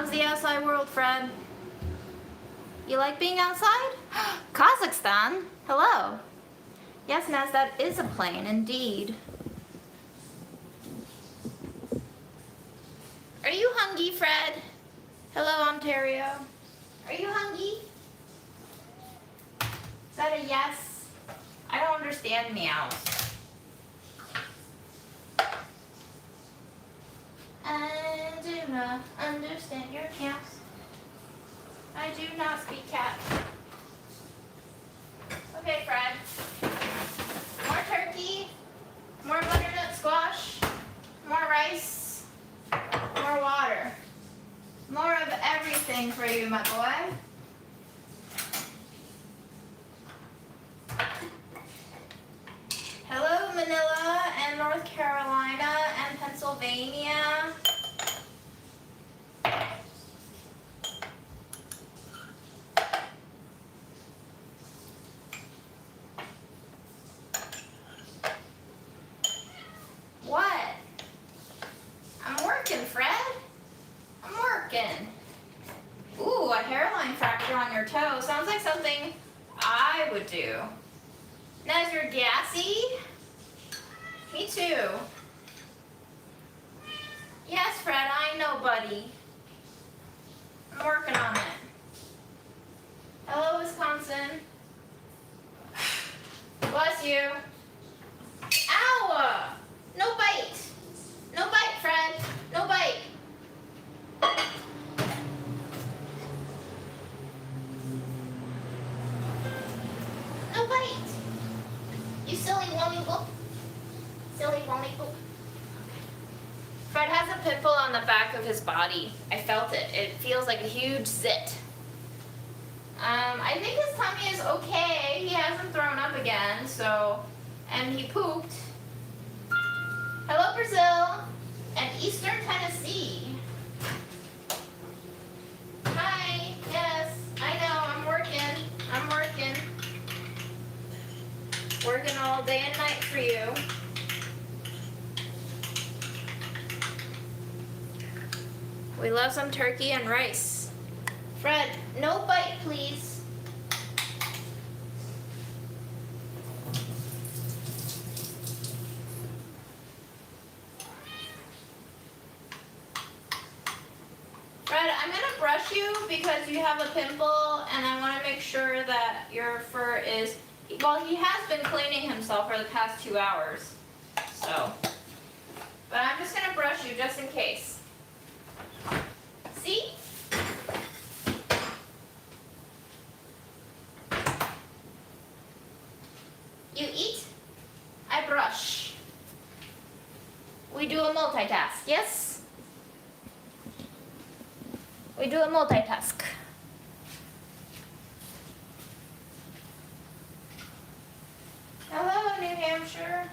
How's the outside world, Fred? You like being outside? Kazakhstan? Hello. Yes, Naz, that is a plane, indeed. Are you hungry, Fred? Hello, Ontario. Are you hungry? Is that a yes? I don't understand meows. I do not understand your counts. I do not speak cat. Okay, Fred. More turkey, more butternut squash, more rice, more water. More of everything for you, my boy. Hello, Manila and North Carolina and Pennsylvania. What? I'm working, Fred. I'm working. Ooh, a hairline fracture on your toe. Sounds like something I would do. Naz, you're gassy? Me too. Yes, Fred, I know, buddy. I'm working on it. Hello, Wisconsin. Bless you. Ow! No bite. No bite, Fred. No bite. No bite. You silly lollipop. Silly lollipop. Fred has a pimple on the back of his body. I felt it. It feels like a huge zit. I think his tummy is okay. He hasn't thrown up again, so, and he pooped. Hello, Brazil and Eastern Tennessee. Hi, yes, I know, I'm working. I'm working. Working all day and night for you. We love some turkey and rice. Fred, no bite, please. Fred, I'm gonna brush you because you have a pimple and I wanna make sure that your fur is, well, he has been cleaning himself for the past 2 hours, so. But I'm just gonna brush you just in case. See? You eat, I brush. We do a multitask, yes? We do a multitask. Hello, New Hampshire.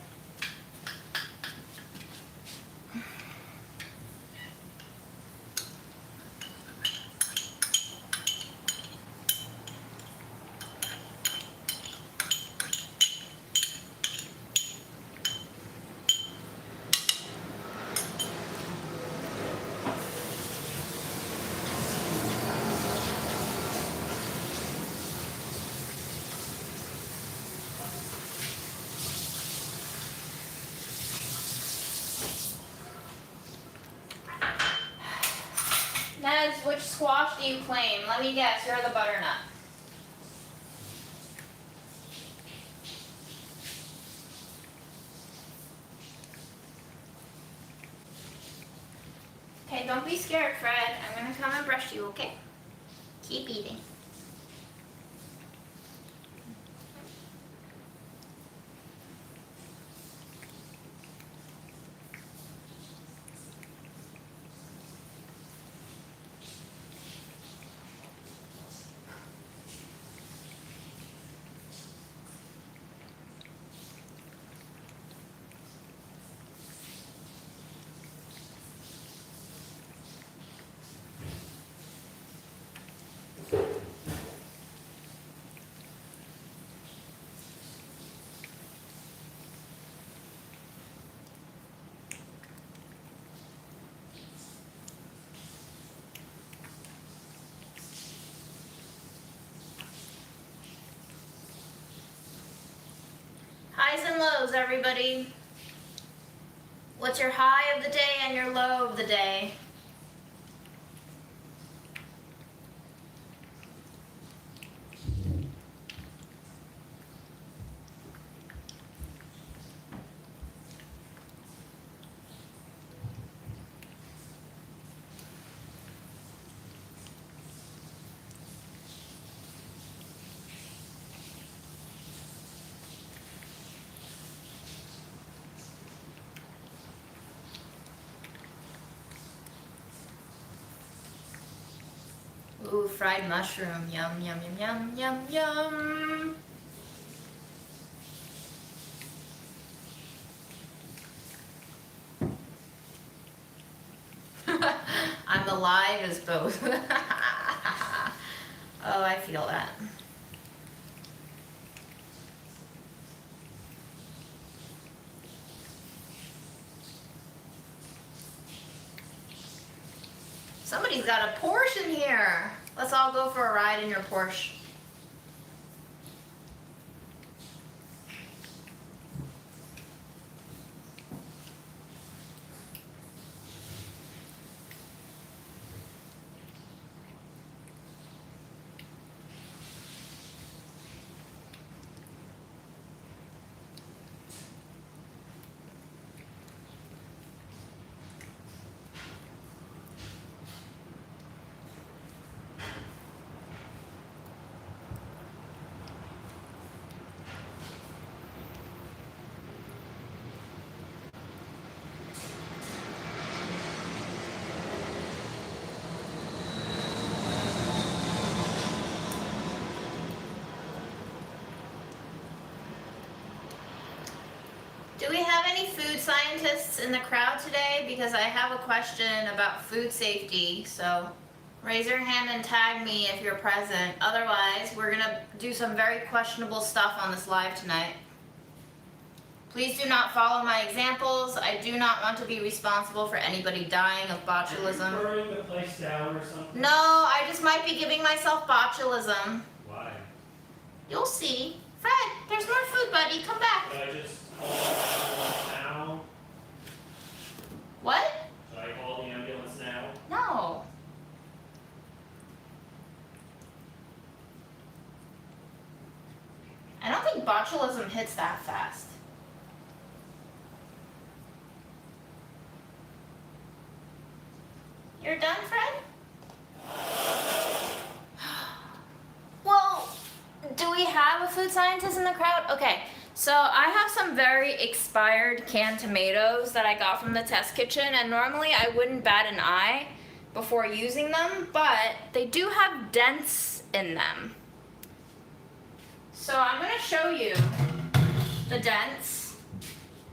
Nez, which squash do you claim? Let me guess, you're the butternut. Okay, don't be scared, Fred. I'm gonna come and brush you, okay? Keep eating. lows, everybody? What's your high of the day and your low of the day? Ooh, fried mushroom. Yum, yum, yum, yum, yum, yum. I'm alive as both. Oh, I feel that. Somebody's got a Porsche in here. Let's all go for a ride in your Porsche. Do we have any food scientists in the crowd today? Because I have a question about food safety, so raise your hand and tag me if you're present. Otherwise, we're gonna do some very questionable stuff on this live tonight. Please do not follow my examples. I do not want to be responsible for anybody dying of botulism. Are you burning the place down or something? No, I just might be giving myself botulism. Why? You'll see. Fred, there's more food, buddy. Come back. Should I just call the ambulance now? What? Should I call the ambulance now? No. I don't think botulism hits that fast. You're done, Fred? Well, do we have a food scientist in the crowd? Okay, so I have some very expired canned tomatoes that I got from the test kitchen, and normally I wouldn't bat an eye before using them, but they do have dents in them. So I'm gonna show you the dents,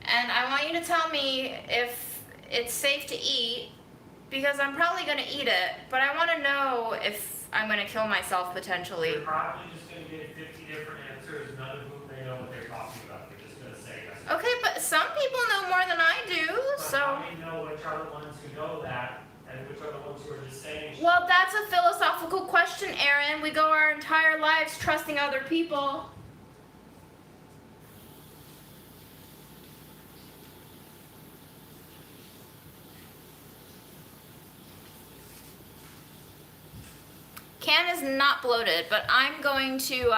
and I want you to tell me if it's safe to eat, because I'm probably gonna eat it, but I wanna know if I'm gonna kill myself potentially. You're probably just going to get 50 different answers, none of whom they know what they're talking about. They're just going to say yes. Okay, but some people know more than I do, But so. how do you know which are the ones who know that, and which are the ones who are just saying shit? Well, that's a philosophical question, Aaron. We go our entire lives trusting other people. Can is not bloated, but I'm going to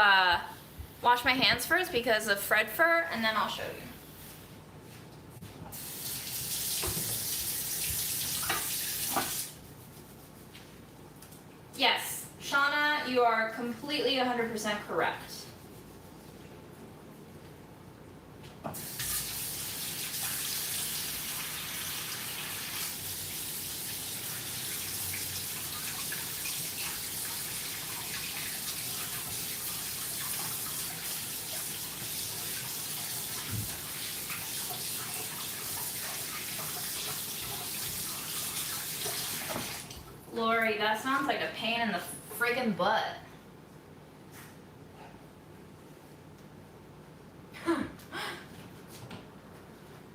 wash my hands first because of Fred fur, and then I'll show you. Yes, Shauna, you are completely 100% correct. Lori, that sounds like a pain in the friggin' butt.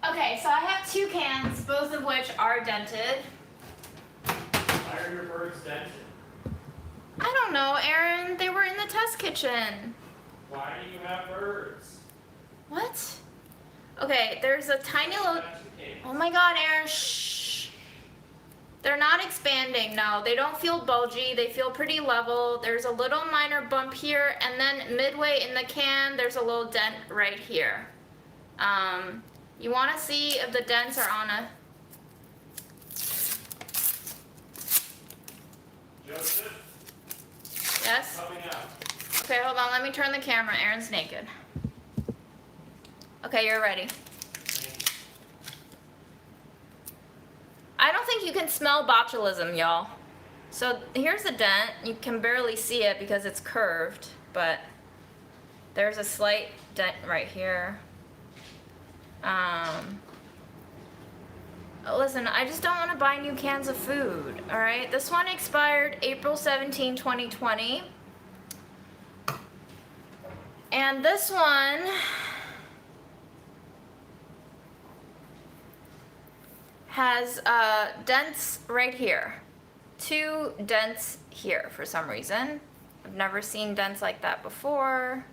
Okay, so I have 2 cans, both of which are dented. Why are your birds dented? I don't know, Aaron. They were in the test kitchen. Why do you have birds? What? Okay, there's a tiny little, oh my God, Aaron, shh. They're not expanding, no. They don't feel bulgy, they feel pretty level. There's a little minor bump here, and then midway in the can, there's a little dent right here. You wanna see if the dents are on a, Joseph, yes? coming out. Okay, hold on, let me turn the camera, Aaron's naked. Okay, you're ready. I don't think you can smell botulism, y'all. So here's a dent. You can barely see it because it's curved, but there's a slight dent right here. Listen, I just don't want to buy new cans of food, all right? This one expired April 17, 2020. And this one has dents right here. 2 dents here for some reason. I've never seen dents like that before.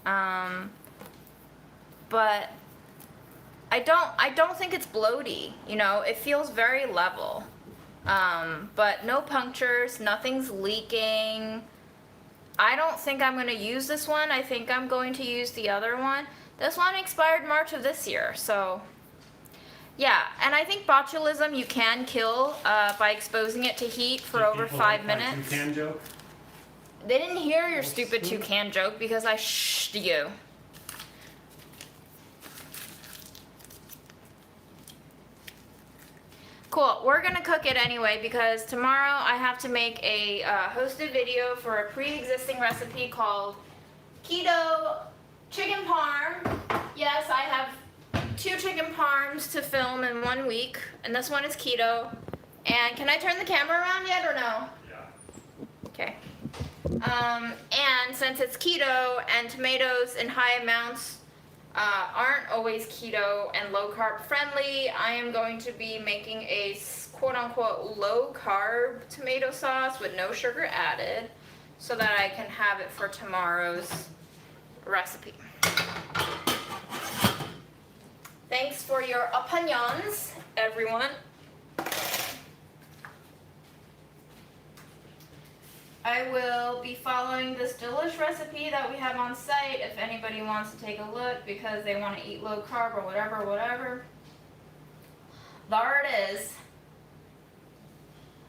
But I don't think it's bloaty, you know, it feels very level. But no punctures, nothing's leaking. I don't think I'm gonna use this one. I think I'm going to use the other one. This one expired March of this year, so yeah. And I think botulism you can kill by exposing it to heat for over 5 minutes. Toucan joke? They didn't hear your stupid toucan joke because I shhed you. Cool, we're gonna cook it anyway because tomorrow I have to make a hosted video for a pre-existing recipe called Keto Chicken Parm. Yes, I have 2 chicken parms to film in 1 week, and this one is keto. And can I turn the camera around yet or no? Yeah. Okay. And since it's keto and tomatoes in high amounts aren't always keto and low carb friendly, I am going to be making a quote unquote low carb tomato sauce with no sugar added so that I can have it for tomorrow's recipe. Thanks for your opinions, everyone. I will be following this delish recipe that we have on site if anybody wants to take a look because they want to eat low carb or whatever. There it is.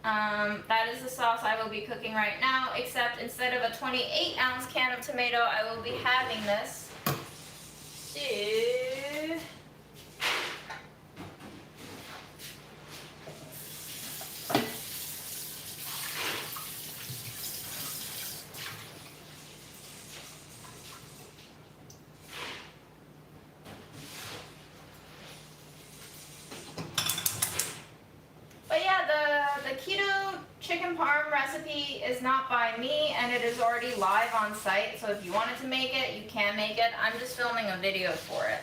That is the sauce I will be cooking right now, except instead of a 28-ounce can of tomato, I will be having this. So, the keto chicken parm recipe is not by me and it is already live on site, so if you wanted to make it, you can make it. I'm just filming a video for it.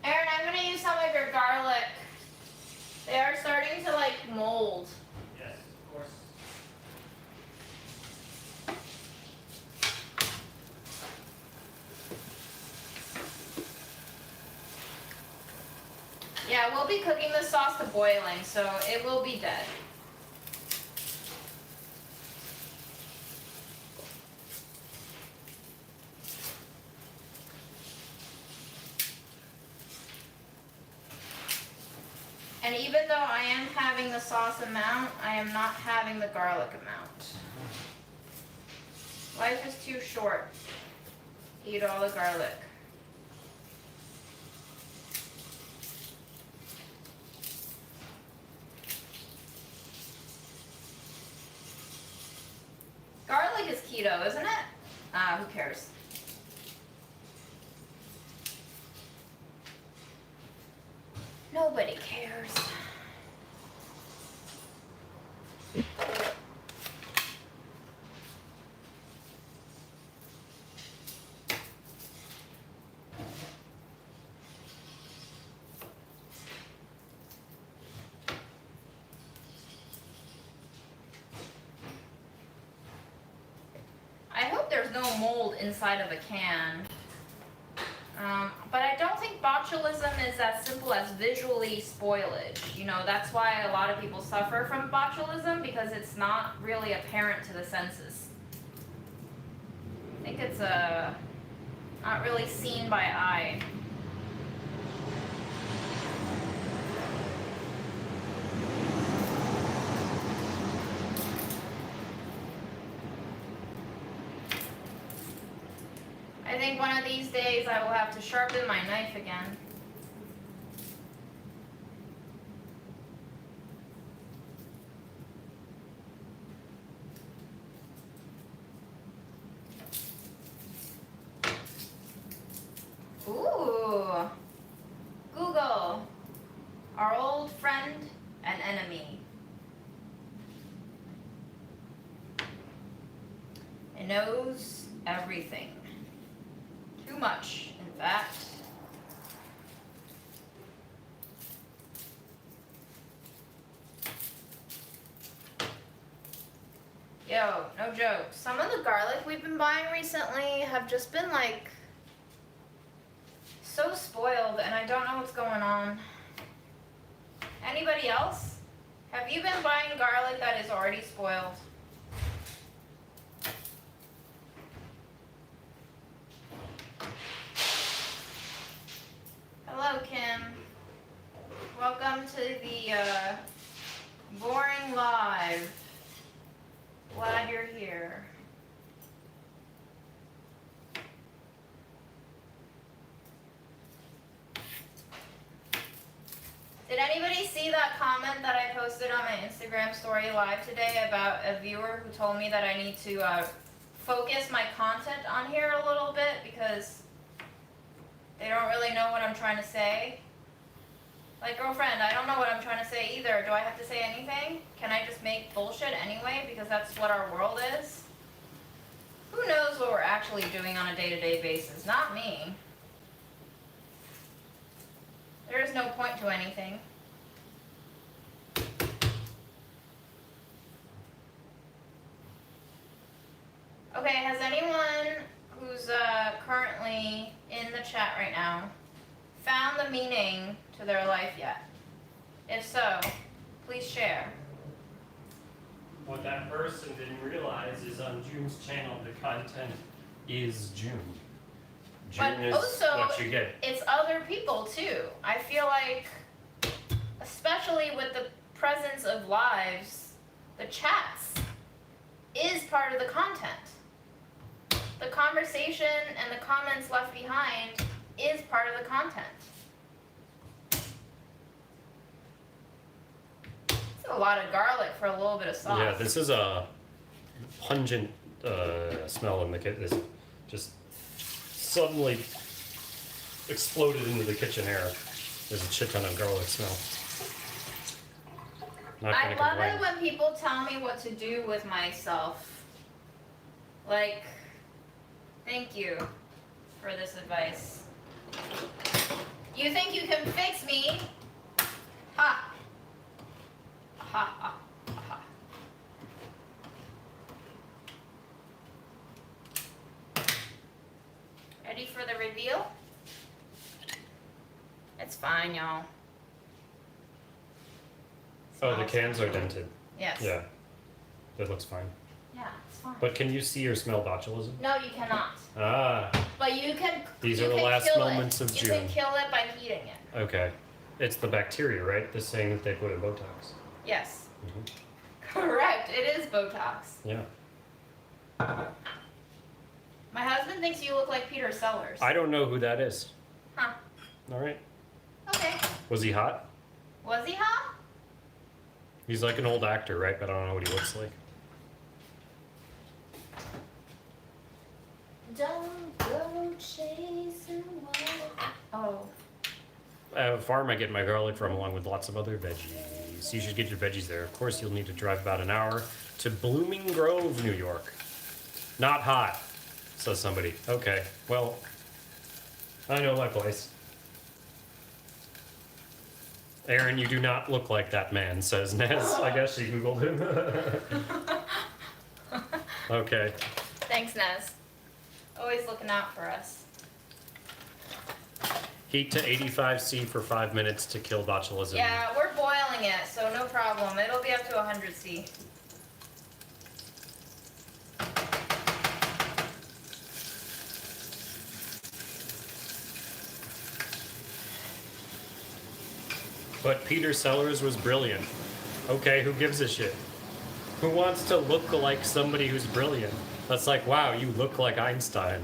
Aaron, I'm going to use some of your garlic. They are starting to like mold. Yes, of course. Yeah, we'll be cooking the sauce to boiling, so it will be dead. And even though I am having the sauce amount, I am not having the garlic amount. Life is too short. Eat all the garlic. Garlic is keto, isn't it? Who cares? Nobody cares. there's no mold inside of a can. But I don't think botulism is as simple as visually spoilage. You know, that's why a lot of people suffer from botulism, because it's not really apparent to the senses. I think it's not really seen by eye. I think one of these days I will have to sharpen my knife again. Ooh. Google, our old friend and enemy. It knows everything. Too much, in fact. Yo, no joke. Some of the garlic we've been buying recently have just been like so spoiled, and I don't know what's going on. Anybody else? Have you been buying garlic that is already spoiled? Hello, Kim. Welcome to the Boring Live. Glad you're here. Did anybody see that comment that I posted on my Instagram story live today about a viewer who told me that I need to focus my content on here a little bit because they don't really know what I'm trying to say? Like, girlfriend, I don't know what I'm trying to say either. Do I have to say anything? Can I just make bullshit anyway because that's what our world is? Who knows what we're actually doing on a day-to-day basis? Not me. There is no point to anything. Okay, has anyone who's currently in the chat right now found the meaning to their life yet? If so, please share. What that person didn't realize is on June's channel, the content is June. June But is also, what you get. it's other people too. I feel like, especially with the presence of lives, the chats is part of the content. The conversation and the comments left behind is part of the content. It's a lot of garlic for a little bit of sauce. Yeah, this is a pungent smell in the kitchen. This just suddenly exploded into the kitchen air. There's a shit ton of garlic smell. Not I gonna love complain. it when people tell me what to do with myself. Like, thank you for this advice. You think you can fix me? Ha! Ha ha ha. Ready for the reveal? It's fine, y'all. Oh, the cans are dented. Yes. Yeah, that looks fine. Yeah, it's fine. But can you see or smell botulism? No, you cannot. Ah, But you can. These you are the can last kill moments it. of You June. can kill it by heating it. okay. It's the bacteria, right? The same that they put in Botox. Yes. Mhm. Correct. It is Botox. Yeah. My husband thinks you look like Peter Sellers. I don't know who that is. Huh. All right. Okay. Was he hot? Was he hot? He's like an old actor, right? But I don't know what he looks like. Don't go chasing water. Oh. I have a farm I get my garlic from, along with lots of other veggies. You should get your veggies there. Of course, you'll need to drive about an hour to Blooming Grove, New York. Not hot, says somebody. Okay, well, I know my place. Aaron, you do not look like that man, says Nez. I guess she Googled him. Okay. Thanks, Nez. Always looking out for us. Heat to 85°C for 5 minutes to kill botulism. Yeah, we're boiling it, so no problem. It'll be up to 100°C. But Peter Sellers was brilliant. Okay, who gives a shit? Who wants to look like somebody who's brilliant? That's like, wow, you look like Einstein.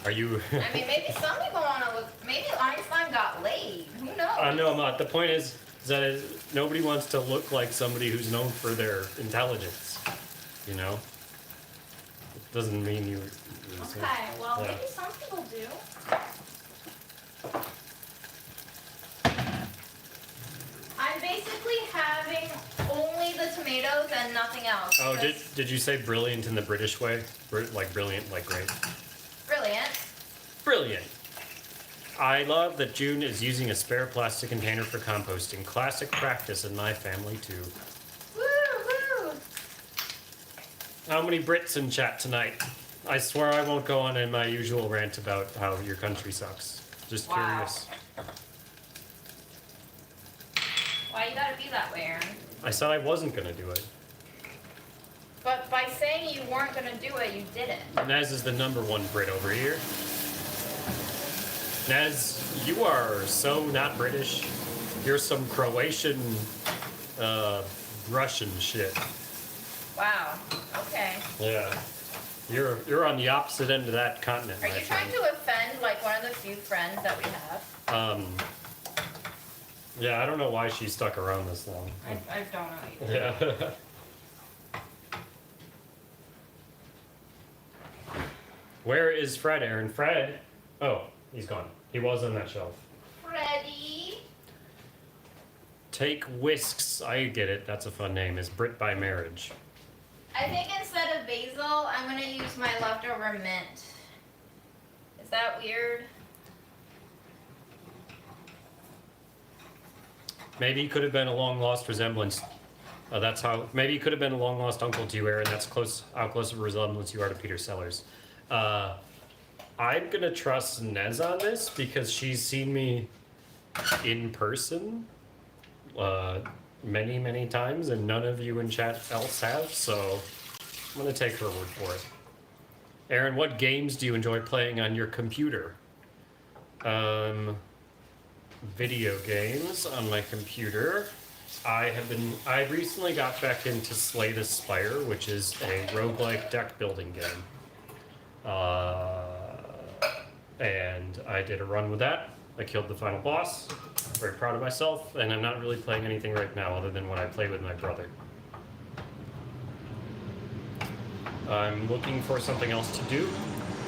Are you? I mean, maybe some people want to look. Maybe Einstein got laid. Who knows? No, I'm not. The point is that nobody wants to look like somebody who's known for their intelligence. You know? It doesn't mean you. Okay, well, Yeah. maybe some people do. I'm basically having only the tomatoes and nothing else. Oh, because- did you say brilliant in the British way? Like brilliant, like great. Brilliant. Brilliant. I love that June is using a spare plastic container for composting. Classic practice in my family too. Woo, woo. How many Brits in chat tonight? I swear I won't go on in my usual rant about how your country sucks. Just Wow. curious. Why you gotta be that way, Aaron? I said I wasn't gonna do it. But by saying you weren't gonna do it, you didn't. Naz is the #1 Brit over here. Naz, you are so not British. You're some Croatian, Russian shit. Wow. Okay. Yeah. You're on the opposite end of that continent, Are my you trying friend. to offend like one of the few friends that we have? Yeah, I don't know why she stuck around this long. I don't know either. Yeah. Where is Fred, Aaron? Fred? Oh, he's gone. He was on that shelf. Ready? Take Whisks. I get it. That's a fun name. Is Brit by marriage. I think instead of basil, I'm gonna use my leftover mint. Is that weird? Maybe he could have been a long lost resemblance. That's how. Maybe he could have been a long lost uncle to you, Aaron. That's how close of a resemblance you are to Peter Sellers. I'm gonna trust Nez on this because she's seen me in person many times, and none of you in chat else have. So I'm gonna take her word for it. Aaron, what games do you enjoy playing on your computer? Video games on my computer. I recently got back into Slay the Spire, which is a roguelike deck building game. And I did a run with that. I killed the final boss. Very proud of myself, and I'm not really playing anything right now other than when I play with my brother. I'm looking for something else to do.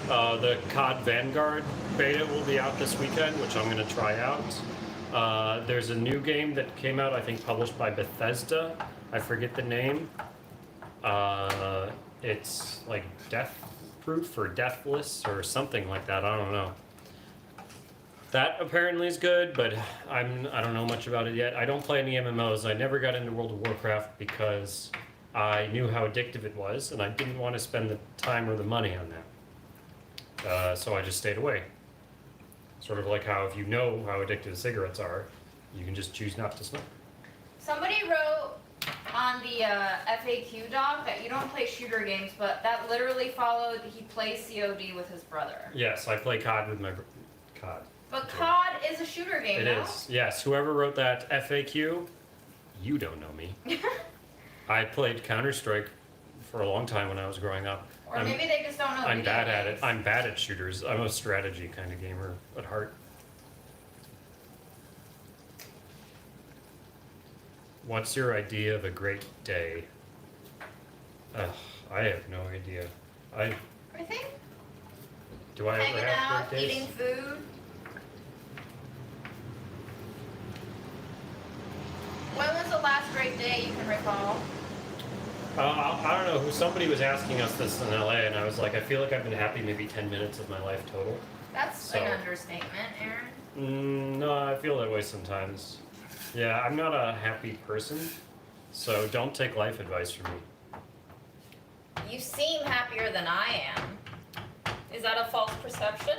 The COD Vanguard beta will be out this weekend, which I'm going to try out. There's a new game that came out, I think published by Bethesda. I forget the name. It's like Death Proof or Deathless or something like that. I don't know. That apparently is good, but I don't know much about it yet. I don't play any MMOs. I never got into World of Warcraft because I knew how addictive it was, and I didn't want to spend the time or the money on that. So I just stayed away. Sort of like how if you know how addictive cigarettes are, you can just choose not to smoke. Somebody wrote on the FAQ doc that you don't play shooter games, but that literally followed he plays COD with his brother. Yes, I play COD with my COD. But Okay. COD is a shooter game, It no? is. Yes, whoever wrote that FAQ, you don't know me. I played Counter-Strike for a long time when I was growing up. Or maybe they just don't know. I'm video bad at it. games. I'm bad at shooters. I'm a strategy kind of gamer at heart. What's your idea of a great day? I have no idea. I think Do I ever hanging have out, great days? eating food. When was the last great day you can recall? I don't know. Somebody was asking us this in LA, and I was like, I feel like I've been happy maybe 10 minutes of my life total. That's So- an understatement, Aaron. No, I feel that way sometimes. Yeah, I'm not a happy person, so don't take life advice from me. You seem happier than I am. Is that a false perception?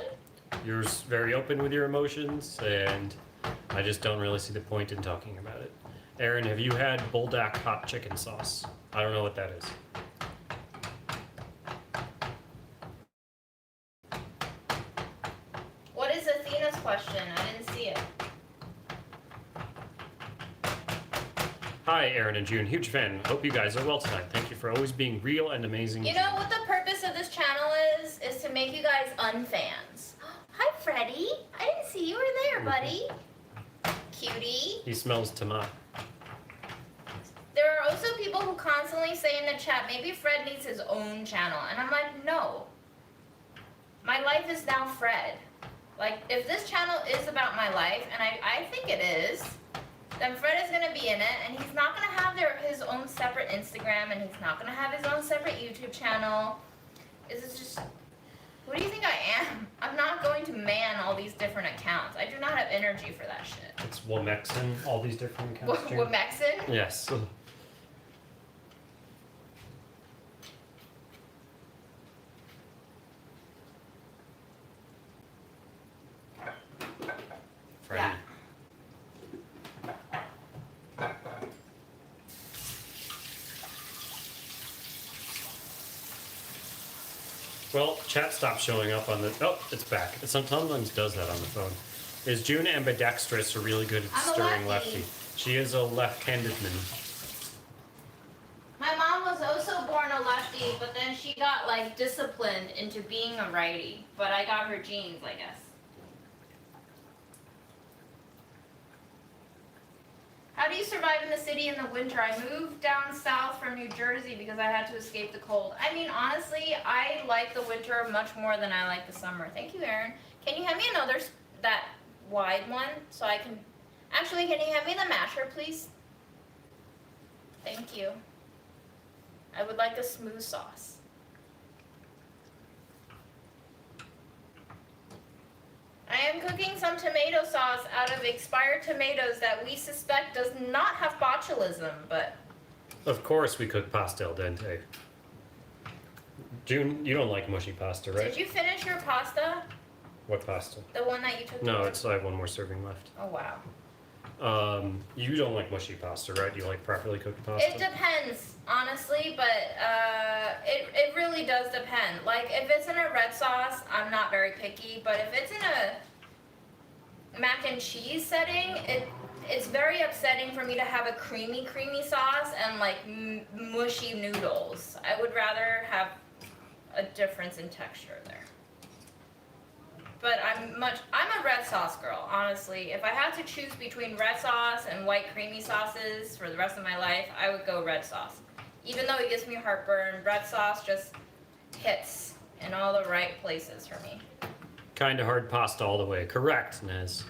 You're very open with your emotions, and I just don't really see the point in talking about it. Aaron, have you had Buldak hot chicken sauce? I don't know what that is. What is Athena's question? I didn't see it. Hi, Aaron and June. Huge fan. Hope you guys are well tonight. Thank you for always being real and amazing. You know what the purpose of this channel is? Is to make you guys unfans. Hi, Freddie. I didn't see you were there, buddy. Cutie. He smells tomato. There are also people who constantly say in the chat, maybe Fred needs his own channel. And I'm like, no. My life is now Fred. Like, if this channel is about my life, and I think it is, then Fred is going to be in it, and he's not going to have his own separate Instagram, and he's not going to have his own separate YouTube channel. Is it just... Who do you think I am? I'm not going to man all these different accounts. I do not have energy for that shit. It's Womexin, all these different accounts. June. Womexin? Yes. Freddie. Yeah. Well, chat stopped showing up on the... Oh, it's back. It sometimes does that on the phone. Is June ambidextrous or really good at I'm a stirring lefty. She is a left-handed man. My mom was also born a lefty, but then she got, like, disciplined into being a righty. But I got her genes, I guess. How do you survive in the city in the winter? I moved down south from New Jersey because I had to escape the cold. I mean, honestly, I like the winter much more than I like the summer. Thank you, Aaron. Can you hand me another, that wide one, so I can... Actually, can you hand me the masher, please? Thank you. I would like a smooth sauce. I am cooking some tomato sauce out of expired tomatoes that we suspect does not have botulism, but... Of course we cook pasta al dente. June, you don't like mushy pasta, right? Did you finish your pasta? What pasta? The one that you took? No, I have one more serving left. Oh, wow. You don't like mushy pasta, right? You like properly cooked pasta? It depends, honestly, but it really does depend. Like, if it's in a red sauce, I'm not very picky, but if it's in a mac and cheese setting, it's very upsetting for me to have a creamy sauce and, like, mushy noodles. I would rather have a difference in texture there. But I'm a red sauce girl, honestly. If I had to choose between red sauce and white creamy sauces for the rest of my life, I would go red sauce. Even though it gives me heartburn, red sauce just hits in all the right places for me. Kinda hard pasta all the way. Correct, Nez.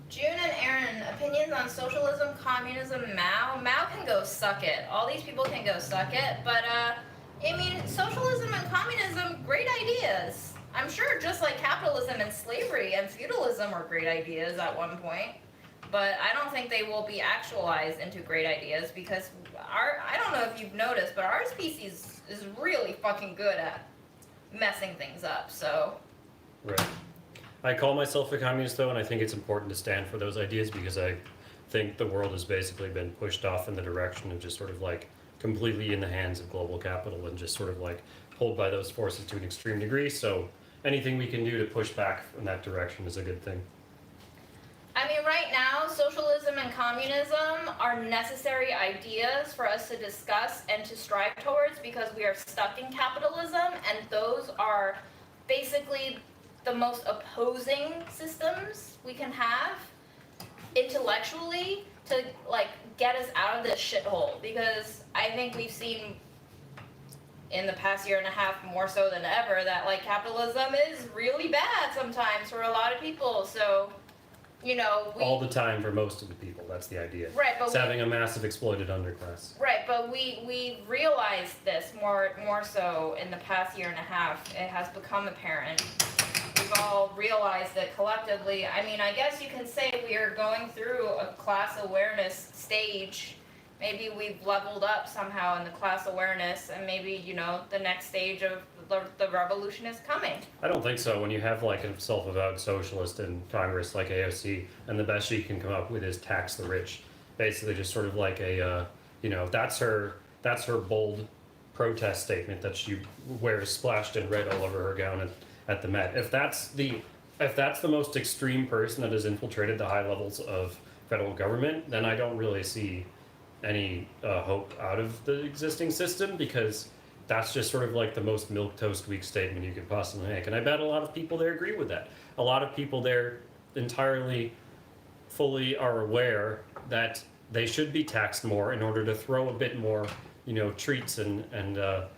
June and Aaron, opinions on socialism, communism, Mao? Mao can go suck it. All these people can go suck it, but I mean, socialism and communism, great ideas. I'm sure just like capitalism and slavery and feudalism were great ideas at one point. But I don't think they will be actualized into great ideas because I don't know if you've noticed, but our species is really fucking good at messing things up, so. Right. I call myself a communist though, and I think it's important to stand for those ideas because I think the world has basically been pushed off in the direction of just sort of like completely in the hands of global capital and just sort of like pulled by those forces to an extreme degree. So anything we can do to push back in that direction is a good thing. I mean, right now, socialism and communism are necessary ideas for us to discuss and to strive towards because we are stuck in capitalism, and those are basically the most opposing systems we can have intellectually to, like, get us out of this shithole, because I think we've seen in the past year and a half more so than ever that, like, capitalism is really bad sometimes for a lot of people. So, you know, all the time for most of the people, that's the idea. Right, but it's having a massive exploited underclass. Right, but we realized this more so in the past year and a half. It has become apparent. We've all realized it collectively. I mean, I guess you can say we are going through a class awareness stage, maybe we've leveled up somehow in the class awareness, and maybe, you know, the next stage of the revolution is coming. I don't think so. When you have like a self-avowed socialist in Congress like AOC, and the best she can come up with is tax the rich, basically just sort of like a, you know, that's her bold protest statement that she wears splashed in red all over her gown at the Met. If that's the most extreme person that has infiltrated the high levels of federal government, then I don't really see any hope out of the existing system, because that's just sort of like the most milquetoast weak statement you could possibly make. And I bet a lot of people there agree with that. A lot of people there entirely fully are aware that they should be taxed more in order to throw a bit more, you know, treats and a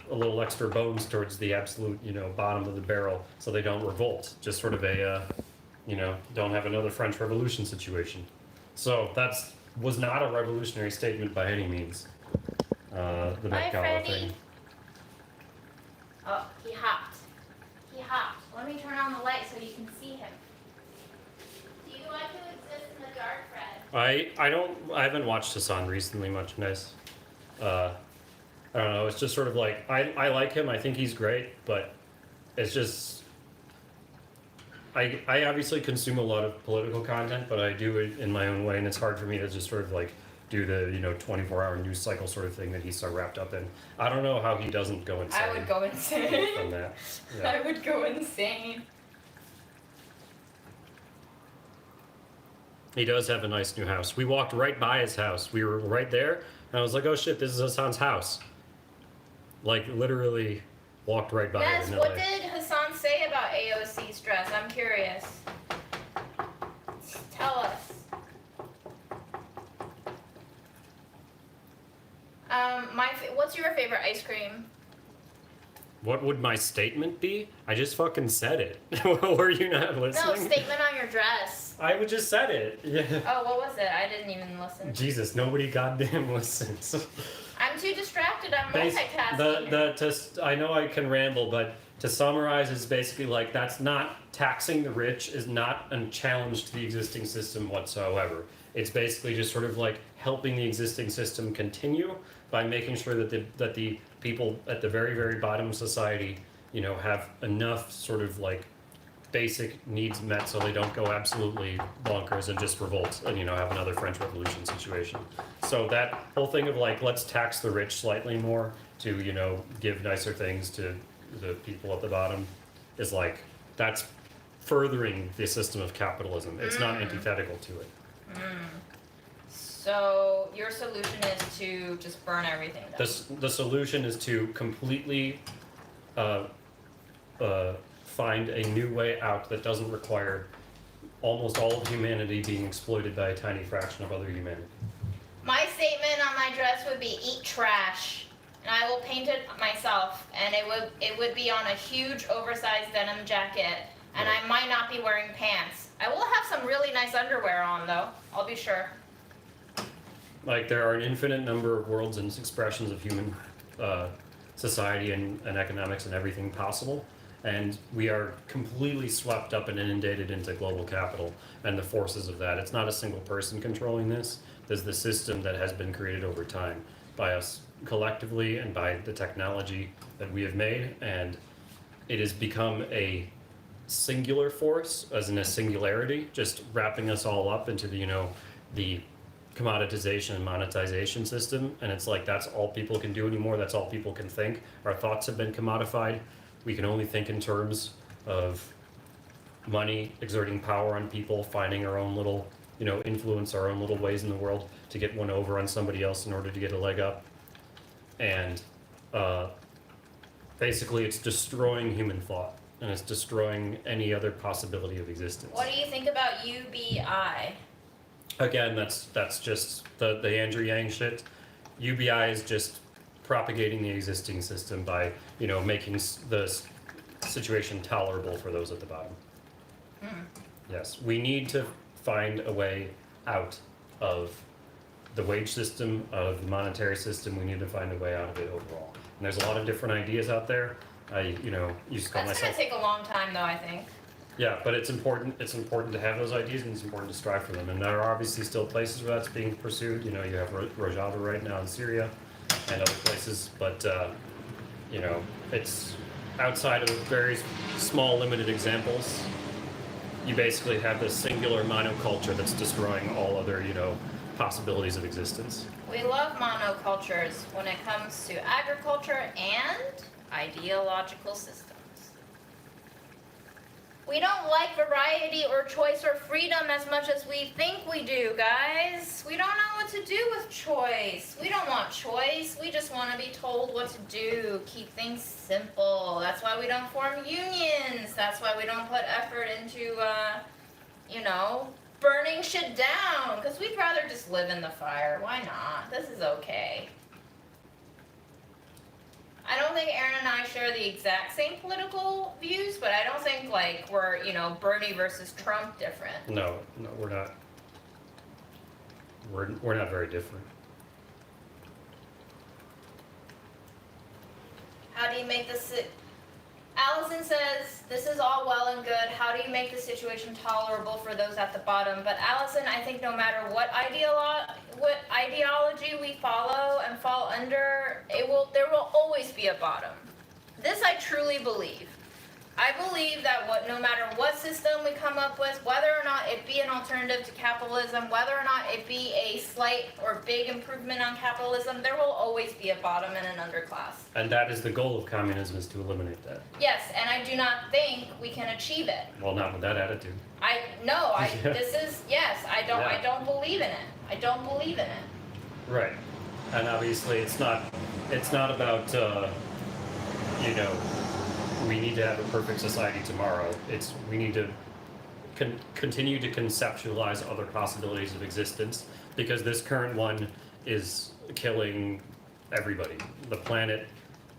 little extra bones towards the absolute, you know, bottom of the barrel, so they don't revolt. Just sort of a, you know, don't have another French Revolution situation. So that's was not a revolutionary statement by any means. The Met Gala thing. Oh, he hopped. He hopped. Let me turn on the light so you can see him. Do you like to exist in the dark, Fred? I haven't watched Hassan recently much, nice. I don't know, it's just sort of like, I like him, I think he's great, but it's just, I obviously consume a lot of political content, but I do it in my own way, and it's hard for me to just sort of like do the, you know, 24-hour news cycle sort of thing that he's so wrapped up in. I don't know how he doesn't go insane. I would go insane. From that. Yeah. I would go insane. He does have a nice new house. We walked right by his house. We were right there, and I was like, oh shit, this is Hassan's house. Like, literally walked right by Yes, it in what LA. did Hassan say about AOC's dress? I'm curious. Tell us. What's your favorite ice cream? What would my statement be? I just fucking said it. Were you not listening? No, statement on your dress. I would just said it. Yeah. Oh, what was it? I didn't even listen. Jesus, nobody goddamn listens. I'm too distracted. I'm multitasking. I know I can ramble, but to summarize, is basically like that's not taxing the rich is not a challenge to the existing system whatsoever. It's basically just sort of like helping the existing system continue by making sure that the people at the very, very bottom of society, you know, have enough sort of like basic needs met so they don't go absolutely bonkers and just revolt and, you know, have another French Revolution situation. So that whole thing of like, let's tax the rich slightly more to, you know, give nicer things to the people at the bottom is like, that's furthering the system of capitalism. It's not antithetical to it. So your solution is to just burn everything down. The solution is to completely find a new way out that doesn't require almost all of humanity being exploited by a tiny fraction of other humanity. My statement on my dress would be eat trash. And I will paint it myself, and it would be on a huge oversized denim jacket, and I might not be wearing pants. I will have some really nice underwear on though, I'll be sure. Like, there are an infinite number of worlds and expressions of human society and economics and everything possible, and we are completely swept up and inundated into global capital and the forces of that. It's not a single person controlling this. There's the system that has been created over time by us collectively and by the technology that we have made, and it has become a singular force, as in a singularity, just wrapping us all up into the, you know, the commoditization and monetization system. And it's like, that's all people can do anymore. That's all people can think. Our thoughts have been commodified. We can only think in terms of money exerting power on people, finding our own little, you know, influence, our own little ways in the world to get one over on somebody else in order to get a leg up. And basically it's destroying human thought, and it's destroying any other possibility of existence. What do you think about UBI? Again, that's just the Andrew Yang shit. UBI is just propagating the existing system by, you know, making the situation tolerable for those at the bottom. Yes, we need to find a way out of the wage system, of the monetary system. We need to find a way out of it overall. And there's a lot of different ideas out there. I, you know, used to call That's myself. gonna take a long time though, I think. Yeah, but it's important. It's important to have those ideas, and it's important to strive for them. And there are obviously still places where that's being pursued. You know, you have Rojava right now in Syria, and other places. But you know, it's outside of very small, limited examples. You basically have this singular monoculture that's destroying all other, you know, possibilities of existence. We love monocultures when it comes to agriculture and ideological systems. We don't like variety or choice or freedom as much as we think we do, guys. We don't know what to do with choice. We don't want choice. We just want to be told what to do. Keep things simple. That's why we don't form unions. That's why we don't put effort into, you know, burning shit down. Because we'd rather just live in the fire. Why not? This is okay. I don't think Aaron and I share the exact same political views, but I don't think like we're, you know, Bernie versus Trump different. No, we're not. We're not very different. How do you make this? Allison says, this is all well and good. How do you make the situation tolerable for those at the bottom? But Allison, I think no matter what ideology we follow and fall under, there will always be a bottom. This I truly believe. I believe that no matter what system we come up with, whether or not it be an alternative to capitalism, whether or not it be a slight or big improvement on capitalism, there will always be a bottom and an underclass. And that is the goal of communism, is to eliminate that. Yes, and I do not think we can achieve it. Well, not with that attitude. I don't believe in it. I don't believe in it. Right. And obviously it's not about, you know, we need to have a perfect society tomorrow. We need to continue to conceptualize other possibilities of existence, because this current one is killing everybody. The planet,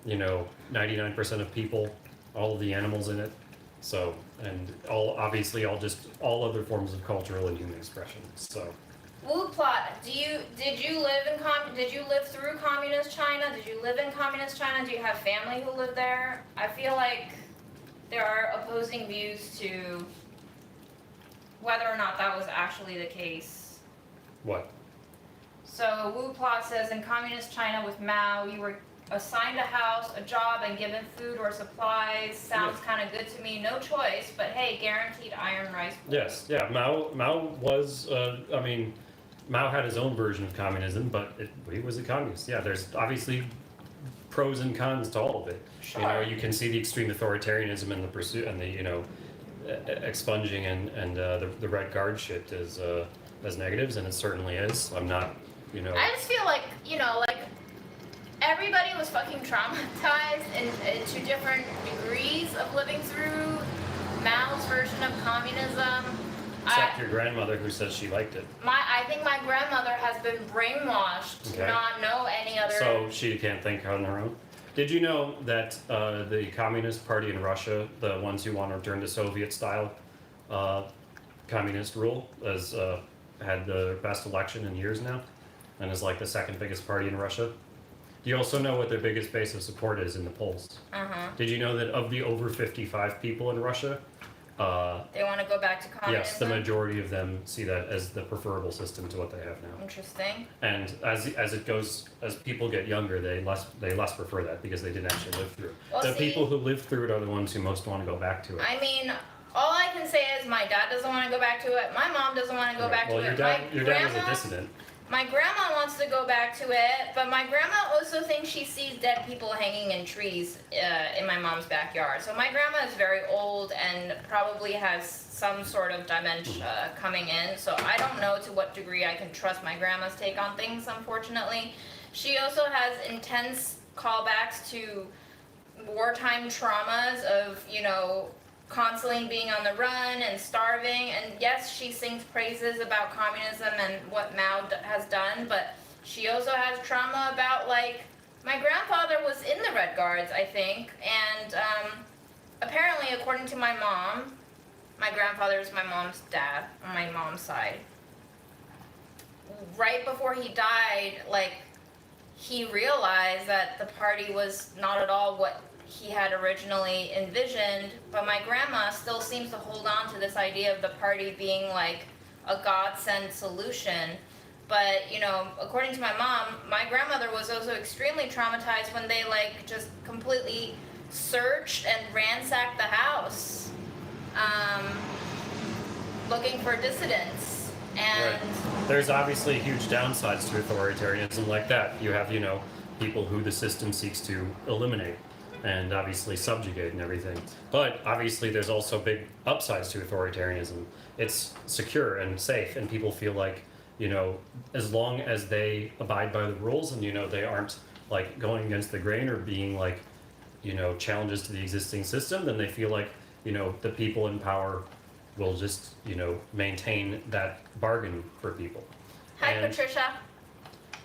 you know, 99% of people, all of the animals in it. So, and all other forms of cultural and human expression. So. Wu Plot, did you live through communist China? Did you live in communist China? Do you have family who lived there? I feel like there are opposing views to whether or not that was actually the case. What? So Wu Plot says, in communist China with Mao, you were assigned a house, a job, and given food or supplies. Sounds kind of good to me. No choice, but hey, guaranteed iron rice bowl. Yes, yeah. Mao was, Mao had his own version of communism, but he was a communist. Yeah, there's obviously pros and cons to all of it. Sure. You know, you can see the extreme authoritarianism and the pursuit and the, you know, expunging and the Red Guard shit as negatives, and it certainly is. I'm not, you know. I just feel like, you know, like everybody was fucking traumatized to different degrees of living through Mao's version of communism. Except your grandmother, who says she liked it. I think my grandmother has been brainwashed to not know any other. So she can't think on her own. Did you know that the Communist Party in Russia, the ones who want to return to Soviet-style communist rule, has had the best election in years now, and is like the second biggest party in Russia? Do you also know what their biggest base of support is in the polls? Did you know that of the over 55 people in Russia, they want to go back to communism? Yes, the majority of them see that as the preferable system to what they have now. Interesting. And as people get younger, they less prefer that, because they didn't actually live through it. Well, People who live through it are the ones who most want to go back to it. I mean, all I can say is my dad doesn't want to go back to it. My mom doesn't want to go back to it. Your dad was a dissident. My grandma wants to go back to it, but my grandma also thinks she sees dead people hanging in trees in my mom's backyard. So my grandma is very old and probably has some sort of dementia coming in. So I don't know to what degree I can trust my grandma's take on things, unfortunately. She also has intense callbacks to wartime traumas of, you know, constantly being on the run and starving, and yes, she sings praises about communism and what Mao has done, but she also has trauma about, like, my grandfather was in the Red Guards, I think, and apparently, according to my mom, my grandfather is my mom's dad on my mom's side. Right before he died, like, he realized that the party was not at all what he had originally envisioned, but my grandma still seems to hold on to this idea of the party being like a godsend solution. But, you know, according to my mom, my grandmother was also extremely traumatized when they like just completely searched and ransacked the house, looking for dissidents. And Right. There's obviously huge downsides to authoritarianism like that. You have, you know, people who the system seeks to eliminate and obviously subjugate and everything. But obviously there's also big upsides to authoritarianism. It's secure and safe, and people feel like, you know, as long as they abide by the rules and, you know, they aren't like going against the grain or being like, you know, challenges to the existing system, then they feel like, you know, the people in power will just, you know, maintain that bargain for people. hi, And- Patricia.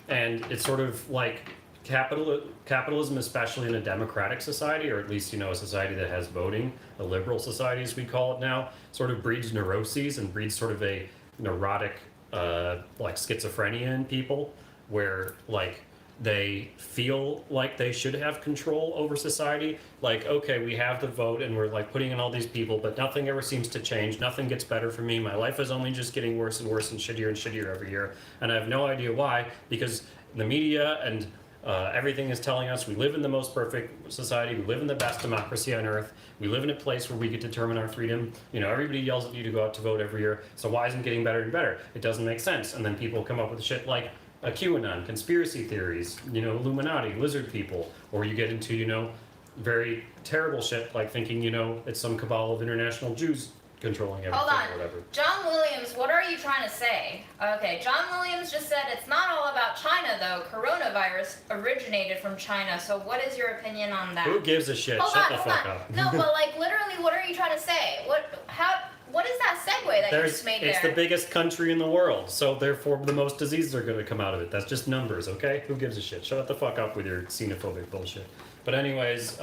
And it's sort of like capitalism, especially in a democratic society, or at least, you know, a society that has voting, a liberal society as we call it now, sort of breeds neuroses and breeds sort of a neurotic, like schizophrenia in people, where like they feel like they should have control over society. Like, okay, we have the vote and we're like putting in all these people, but nothing ever seems to change. Nothing gets better for me. My life is only just getting worse and worse and shittier every year. And I have no idea why, because the media and everything is telling us we live in the most perfect society, we live in the best democracy on earth, we live in a place where we get to determine our freedom. You know, everybody yells at you to go out to vote every year, so why isn't it getting better and better? It doesn't make sense. And then people come up with shit like QAnon, conspiracy theories, you know, Illuminati, lizard people, or you get into, you know, very terrible shit like thinking, you know, it's some cabal of international Jews controlling everything Hold on. or whatever. John Williams, what are you trying to say? Okay, John Williams just said it's not all about China though. Coronavirus originated from China. So what is your opinion on that? Who gives a shit? Hold Shut on, the hold fuck on. up. No, but like literally, what are you trying to say? What is that segue that you just made It's there? the biggest country in the world, so therefore the most diseases are going to come out of it. That's just numbers, okay? Who gives a shit? Shut the fuck up with your xenophobic bullshit. But anyways,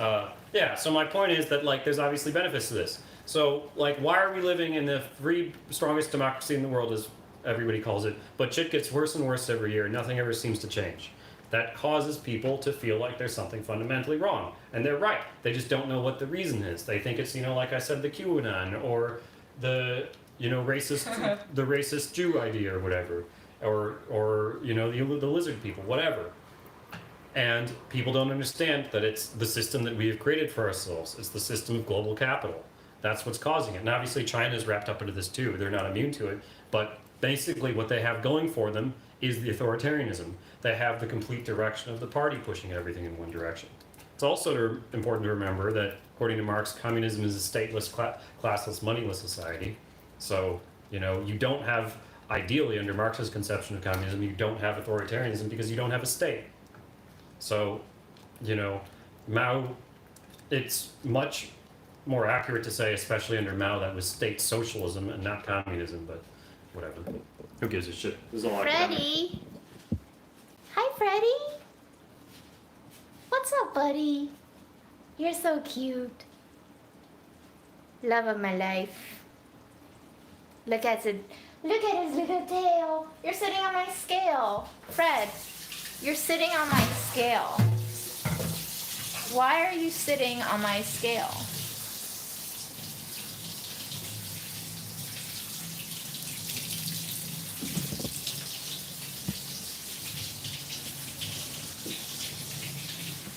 yeah, so my point is that like there's obviously benefits to this. So like why are we living in the free, strongest democracy in the world, as everybody calls it, but shit gets worse and worse every year, nothing ever seems to change? That causes people to feel like there's something fundamentally wrong. And they're right. They just don't know what the reason is. They think it's, you know, like I said, the QAnon or the, you know, the racist Jew idea or whatever, or you know, the lizard people, whatever. And people don't understand that it's the system that we have created for ourselves. It's the system of global capital. That's what's causing it. And obviously China is wrapped up into this too. They're not immune to it. But basically what they have going for them is the authoritarianism. They have the complete direction of the party pushing everything in one direction. It's also important to remember that, according to Marx, communism is a stateless, classless, moneyless society. So, you know, you don't have, ideally, under Marx's conception of communism, you don't have authoritarianism because you don't have a state. So, you know, Mao, it's much more accurate to say, especially under Mao, that was state socialism and not communism, but whatever. Who gives a shit? This is all academic. Freddy. Hi, Freddy. What's up, buddy? You're so cute. Love of my life. Look at his little tail. You're sitting on my scale. Fred, you're sitting on my scale. Why are you sitting on my scale?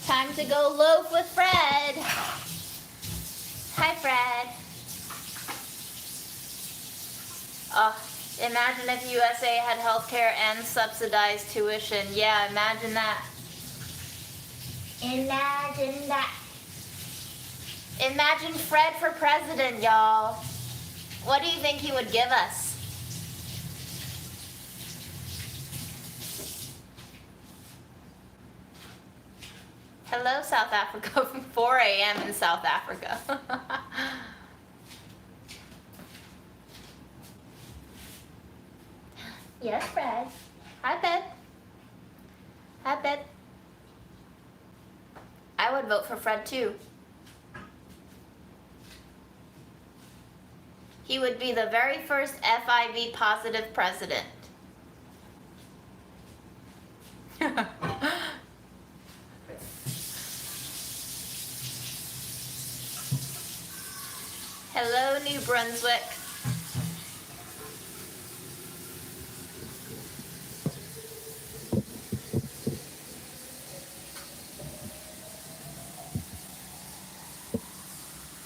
Time to go loaf with Fred. Hi, Fred. Imagine if USA had healthcare and subsidized tuition. Yeah, imagine that. Imagine that. Imagine Fred for president, y'all. What do you think he would give us? Hello, South Africa. 4 a.m. in South Africa. Yes, Fred. Hi, babe. Hi, babe. I would vote for Fred, too. He would be the very first FIV positive president. Brunswick.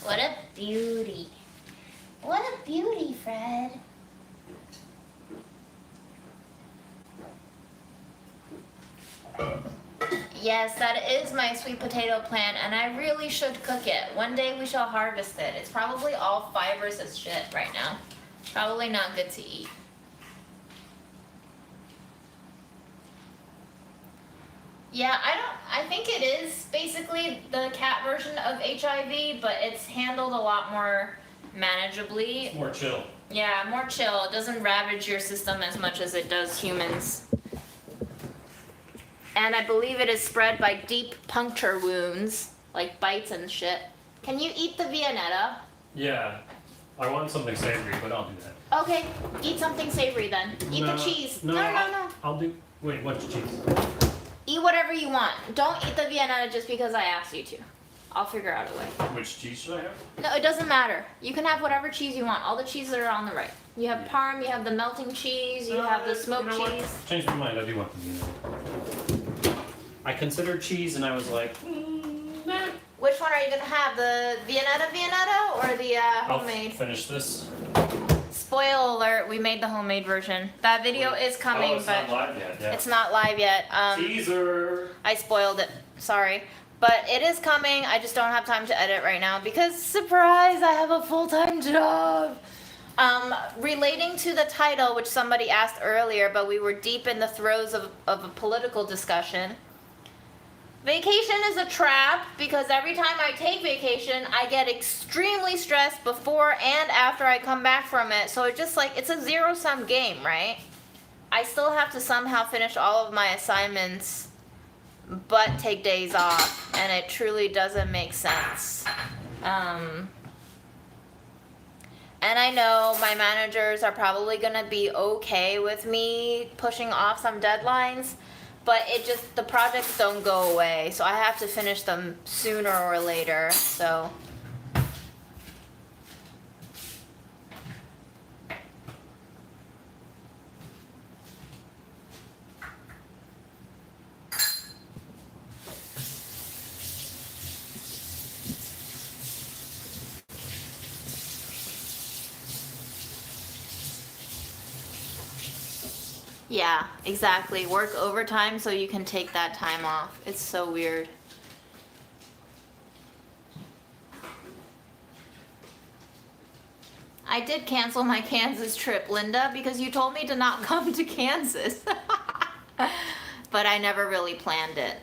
What a beauty. What a beauty, Fred. Yes, that is my sweet potato plant, and I really should cook it. One day we shall harvest it. It's probably all fibrous as shit right now. Probably not good to eat. Yeah, I think it is basically the cat version of HIV, but it's handled a lot more manageably. It's more chill. Yeah, more chill. It doesn't ravage your system as much as it does humans. And I believe it is spread by deep puncture wounds, like bites and shit. Can you eat the Viennetta? Yeah. I want something savory, but I'll do that. Okay, eat something savory then. Eat the cheese. No. I'll do. Wait, what's cheese? Eat whatever you want. Don't eat the Viennetta just because I asked you to. I'll figure out a way. Which cheese should I have? No, it doesn't matter. You can have whatever cheese you want. All the cheeses are on the right. You have Parm, you have the melting cheese, you have the smoked cheese. Change my mind. I do want the Viennetta. I considered cheese, and I was like, nah. Which one are you gonna have? The Viennetta or the homemade? I'll finish this. Spoiler alert, we made the homemade version. That video is coming, it's but not live yet. Yeah. it's not live yet. Teaser. I spoiled it. Sorry. But it is coming. I just don't have time to edit right now because, surprise, I have a full-time job. Relating to the title, which somebody asked earlier, but we were deep in the throes of a political discussion. Vacation is a trap because every time I take vacation, I get extremely stressed before and after I come back from it. So it's just like, it's a zero-sum game, right? I still have to somehow finish all of my assignments but take days off, and it truly doesn't make sense. And I know my managers are probably gonna be okay with me pushing off some deadlines, but the projects don't go away, so I have to finish them sooner or later, so. Yeah, exactly. Work overtime so you can take that time off. It's so weird. I did cancel my Kansas trip, Linda, because you told me to not come to Kansas. But I never really planned it.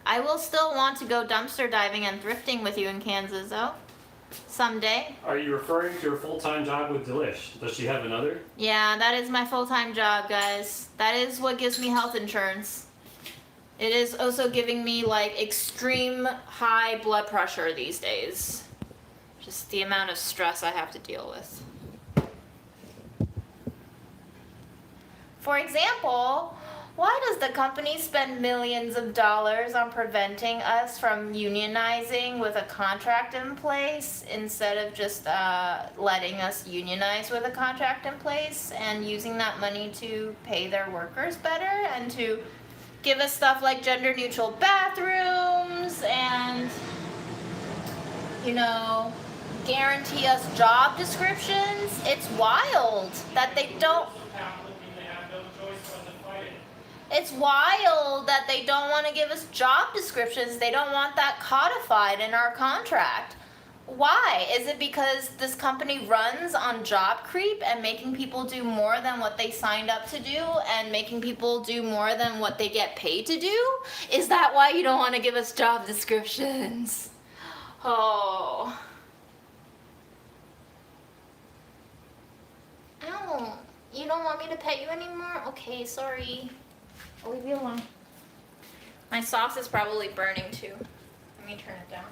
I will still want to go dumpster diving and thrifting with you in Kansas, though. Someday. Are you referring to her full-time job with Delish? Does she have another? Yeah, that is my full-time job, guys. That is what gives me health insurance. It is also giving me, like, extreme high blood pressure these days. Just the amount of stress I have to deal with. For example, why does the company spend millions of dollars on preventing us from unionizing with a contract in place instead of just letting us unionize with a contract in place and using that money to pay their workers better and to give us stuff like gender neutral bathrooms and, you know, guarantee us job descriptions? It's wild that they don't. It's wild that they don't want to give us job descriptions. They don't want that codified in our contract. Why? Is it because this company runs on job creep and making people do more than what they signed up to do and making people do more than what they get paid to do? Is that why you don't want to give us job descriptions? Oh. Ow. You don't want me to pet you anymore? Okay, sorry. I'll leave you alone. My sauce is probably burning too. Let me turn it down.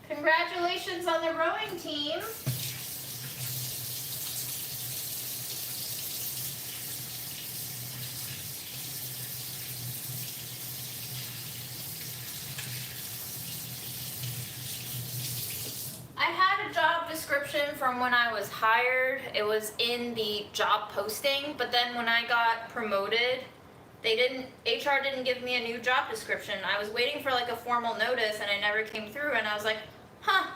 Congratulations on the rowing team. job description from when I was hired. It was in the job posting, but then when I got promoted, HR didn't give me a new job description. I was waiting for like a formal notice and it never came through, and I was like, huh.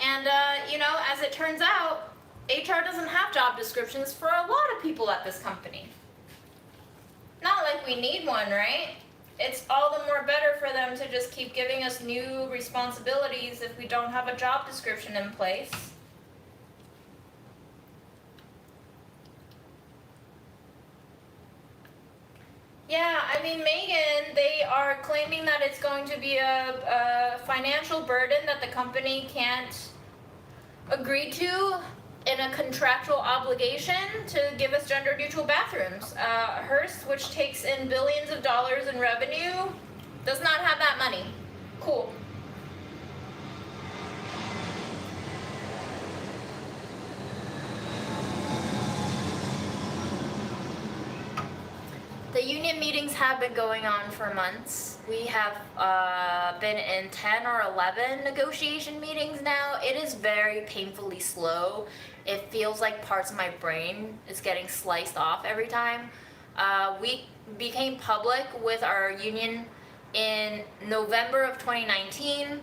And as it turns out, HR doesn't have job descriptions for a lot of people at this company. Not like we need one, right? It's all the more better for them to just keep giving us new responsibilities if we don't have a job description in place. Yeah, I mean, Megan, they are claiming that it's going to be a financial burden that the company can't agree to in a contractual obligation to give us gender-neutral bathrooms. Hearst, which takes in billions of dollars in revenue, does not have that money. Cool. The union meetings have been going on for months. We have been in 10 or 11 negotiation meetings now. It is very painfully slow. It feels like parts of my brain is getting sliced off every time. We became public with our union in November of 2019.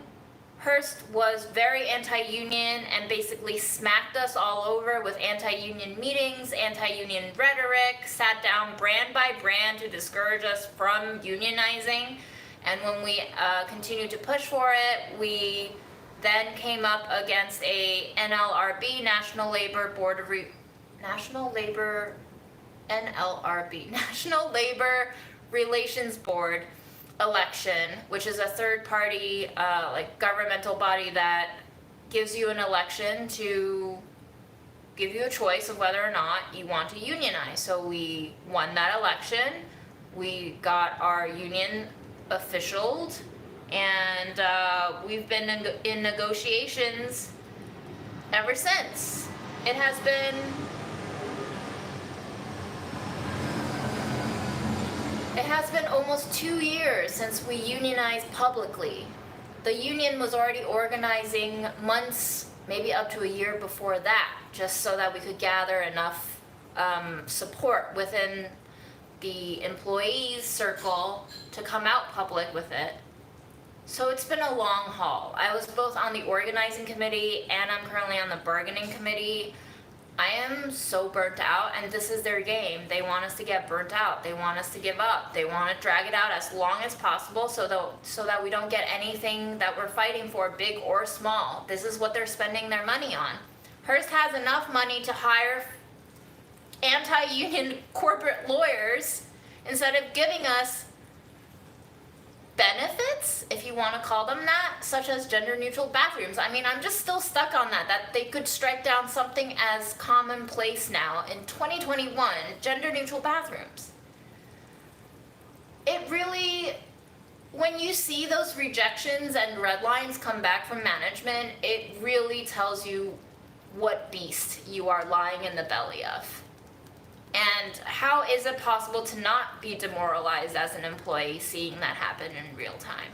Hearst was very anti-union and basically smacked us all over with anti-union meetings, anti-union rhetoric, sat down brand by brand to discourage us from unionizing. And when we continued to push for it, we then came up against a NLRB, National Labor Relations Board election, which is a third-party governmental body that gives you an election to give you a choice of whether or not you want to unionize. So we won that election. We got our union officialed, and we've been in negotiations ever since. It has been almost 2 years since we unionized publicly. The union was already organizing months, maybe up to a year before that, just so that we could gather enough support within the employees' circle to come out public with it. So it's been a long haul. I was both on the organizing committee and I'm currently on the bargaining committee. I am so burnt out, and this is their game. They want us to get burnt out. They want us to give up. They want to drag it out as long as possible so that we don't get anything that we're fighting for, big or small. This is what they're spending their money on. Hearst has enough money to hire anti-union corporate lawyers instead of giving us benefits, if you want to call them that, such as gender-neutral bathrooms. I mean, I'm just still stuck on that they could strike down something as commonplace now in 2021, gender-neutral bathrooms. It really, when you see those rejections and red lines come back from management, it really tells you what beast you are lying in the belly of. And how is it possible to not be demoralized as an employee seeing that happen in real time?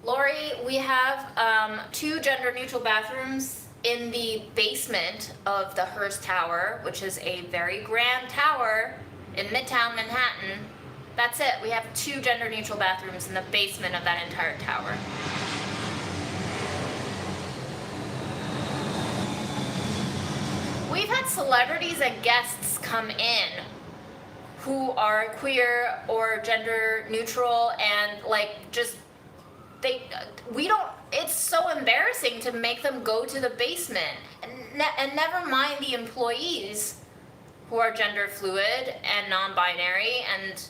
Lori, we have 2 gender-neutral bathrooms in the basement of the Hearst Tower, which is a very grand tower in Midtown Manhattan. That's it. We have 2 gender-neutral bathrooms in the basement of that entire tower. We've had celebrities and guests come in who are queer or gender neutral, and it's so embarrassing to make them go to the basement, and never mind the employees who are gender fluid and non-binary, and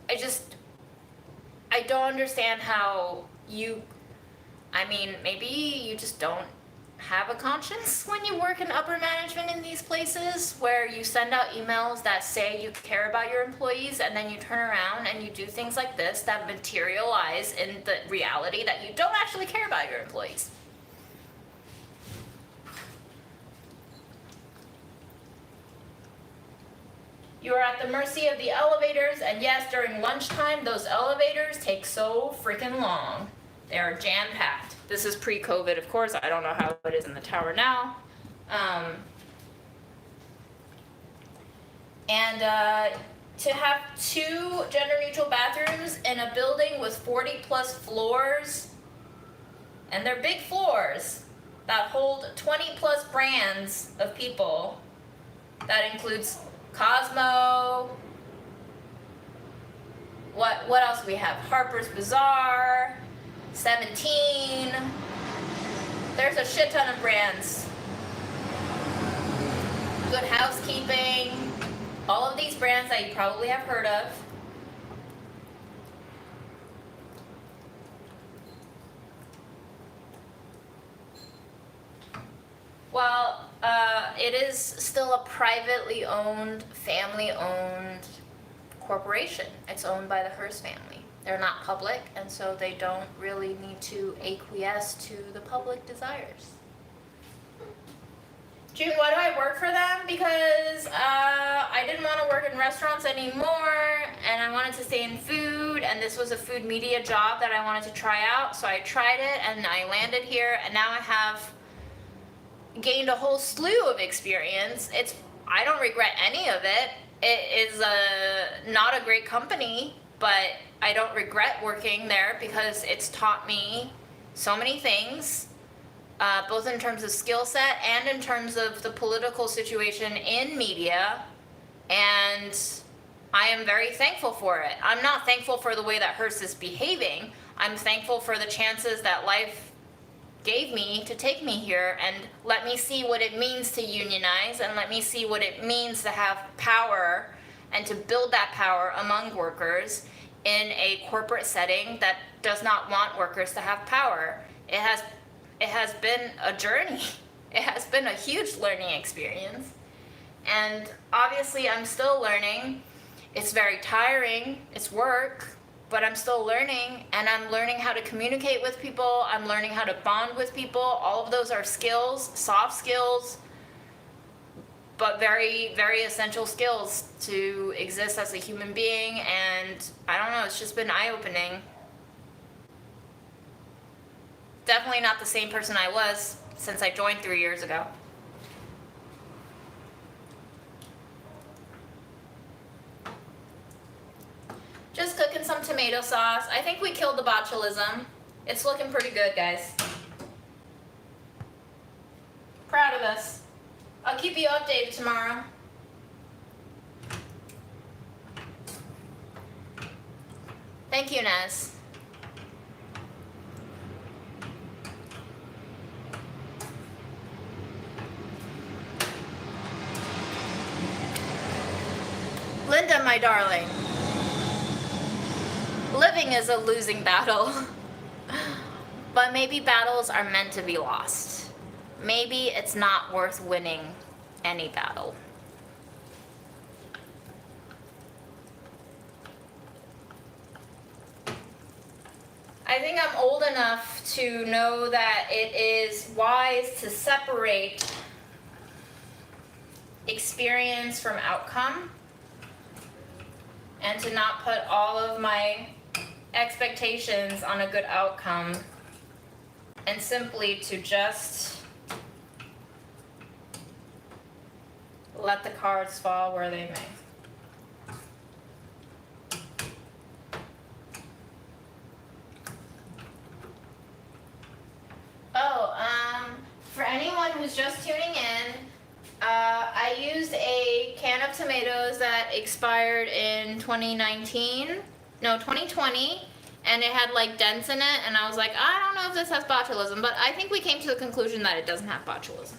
I don't understand how maybe you just don't have a conscience when you work in upper management in these places where you send out emails that say you care about your employees, and then you turn around and you do things like this that materialize in the reality that you don't actually care about your employees. You are at the mercy of the elevators, and yes, during lunchtime, those elevators take so freaking long. They are jam-packed. This is pre-COVID, of course. I don't know how it is in the tower now. To have 2 gender-neutral bathrooms in a building with 40 plus floors, and they're big floors that hold 20 plus brands of people. That includes Cosmo. What else do we have? Harper's Bazaar, 17. There's a shit ton of brands. Good Housekeeping. All of these brands that you probably have heard of. Well, it is still a privately owned, family-owned corporation. It's owned by the Hearst family. They're not public, and so they don't really need to acquiesce to the public desires. June, why do I work for them? Because I didn't want to work in restaurants anymore, and I wanted to stay in food, and this was a food media job that I wanted to try out, so I tried it, and I landed here, and now I have gained a whole slew of experience. I don't regret any of it. It is not a great company, but I don't regret working there because it's taught me so many things, both in terms of skill set and in terms of the political situation in media, and I am very thankful for it. I'm not thankful for the way that Hearst is behaving. I'm thankful for the chances that life gave me to take me here and let me see what it means to unionize, and let me see what it means to have power and to build that power among workers in a corporate setting that does not want workers to have power. It has been a journey. It has been a huge learning experience, and obviously I'm still learning. It's very tiring, it's work, but I'm still learning, and I'm learning how to communicate with people, I'm learning how to bond with people. All of those are skills, soft skills, but very, very essential skills to exist as a human being, and I don't know, it's just been eye-opening. Definitely not the same person I was since I joined 3 years ago. Just cooking some tomato sauce. I think we killed the botulism. It's looking pretty good, guys. Proud of us. I'll keep you updated tomorrow. Thank you, Nez. Linda, my darling. Living is a losing battle, but maybe battles are meant to be lost. Maybe it's not worth winning any battle. I think I'm old enough to know that it is wise to separate experience from outcome, and to not put all of my expectations on a good outcome, and simply to just let the cards fall where they may. For anyone who's just tuning in, I used a can of tomatoes that expired in 2020, and it had like dents in it, and I was like, I don't know if this has botulism, but I think we came to the conclusion that it doesn't have botulism.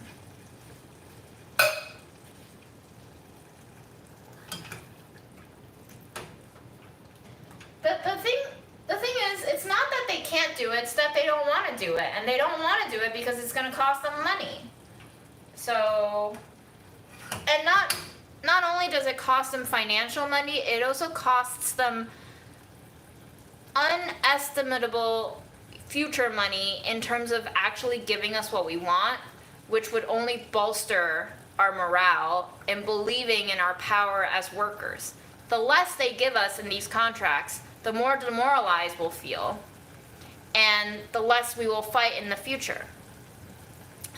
But the thing is, it's not that they can't do it, it's that they don't want to do it, and they don't want to do it because it's going to cost them money. So, and not only does it cost them financial money, it also costs them unestimable future money in terms of actually giving us what we want, which would only bolster our morale and believing in our power as workers. The less they give us in these contracts, the more demoralized we'll feel, and the less we will fight in the future.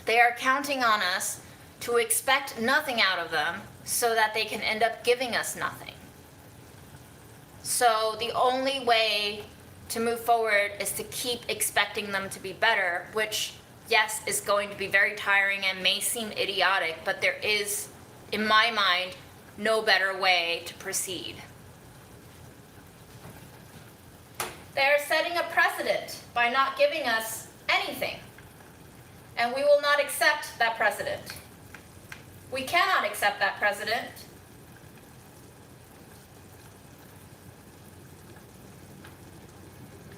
They are counting on us to expect nothing out of them so that they can end up giving us nothing. So the only way to move forward is to keep expecting them to be better, which, yes, is going to be very tiring and may seem idiotic, but there is, in my mind, no better way to proceed. They are setting a precedent by not giving us anything, and we will not accept that precedent. We cannot accept that precedent.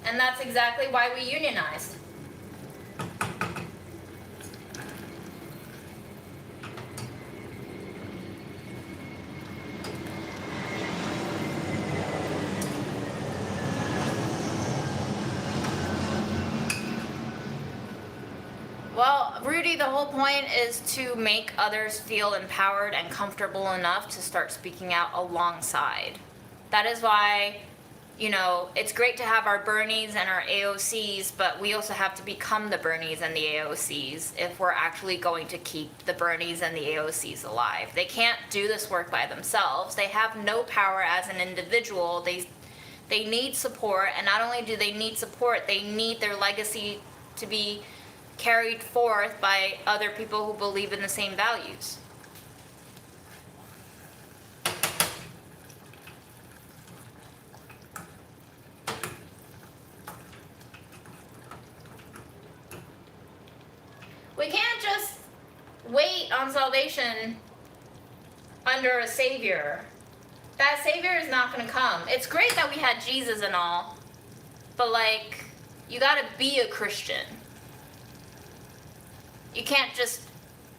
And that's exactly why we unionized. Well, Rudy, the whole point is to make others feel empowered and comfortable enough to start speaking out alongside. That is why, you know, it's great to have our Bernies and our AOCs, but we also have to become the Bernies and the AOCs if we're actually going to keep the Bernies and the AOCs alive. They can't do this work by themselves. They have no power as an individual. They need support, and not only do they need support, they need their legacy to be carried forth by other people who believe in the same values. We can't just wait on salvation under a savior. That savior is not going to come. It's great that we had Jesus and all, but like, you got to be a Christian. You can't just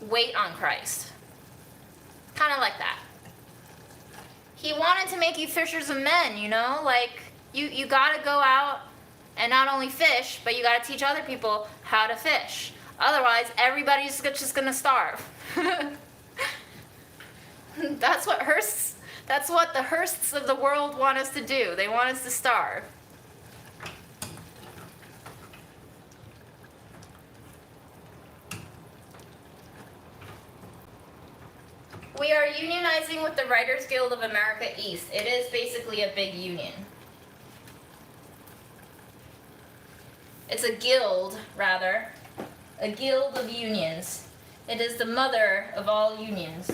wait on Christ. Kind of like that. He wanted to make you fishers of men, you know? Like, you got to go out and not only fish, but you got to teach other people how to fish. Otherwise, everybody's just going to starve. That's what the Hearsts of the world want us to do. They want us to starve. We are unionizing with the Writers Guild of America East. It is basically a big union. It's a guild, rather. A guild of unions. It is the mother of all unions.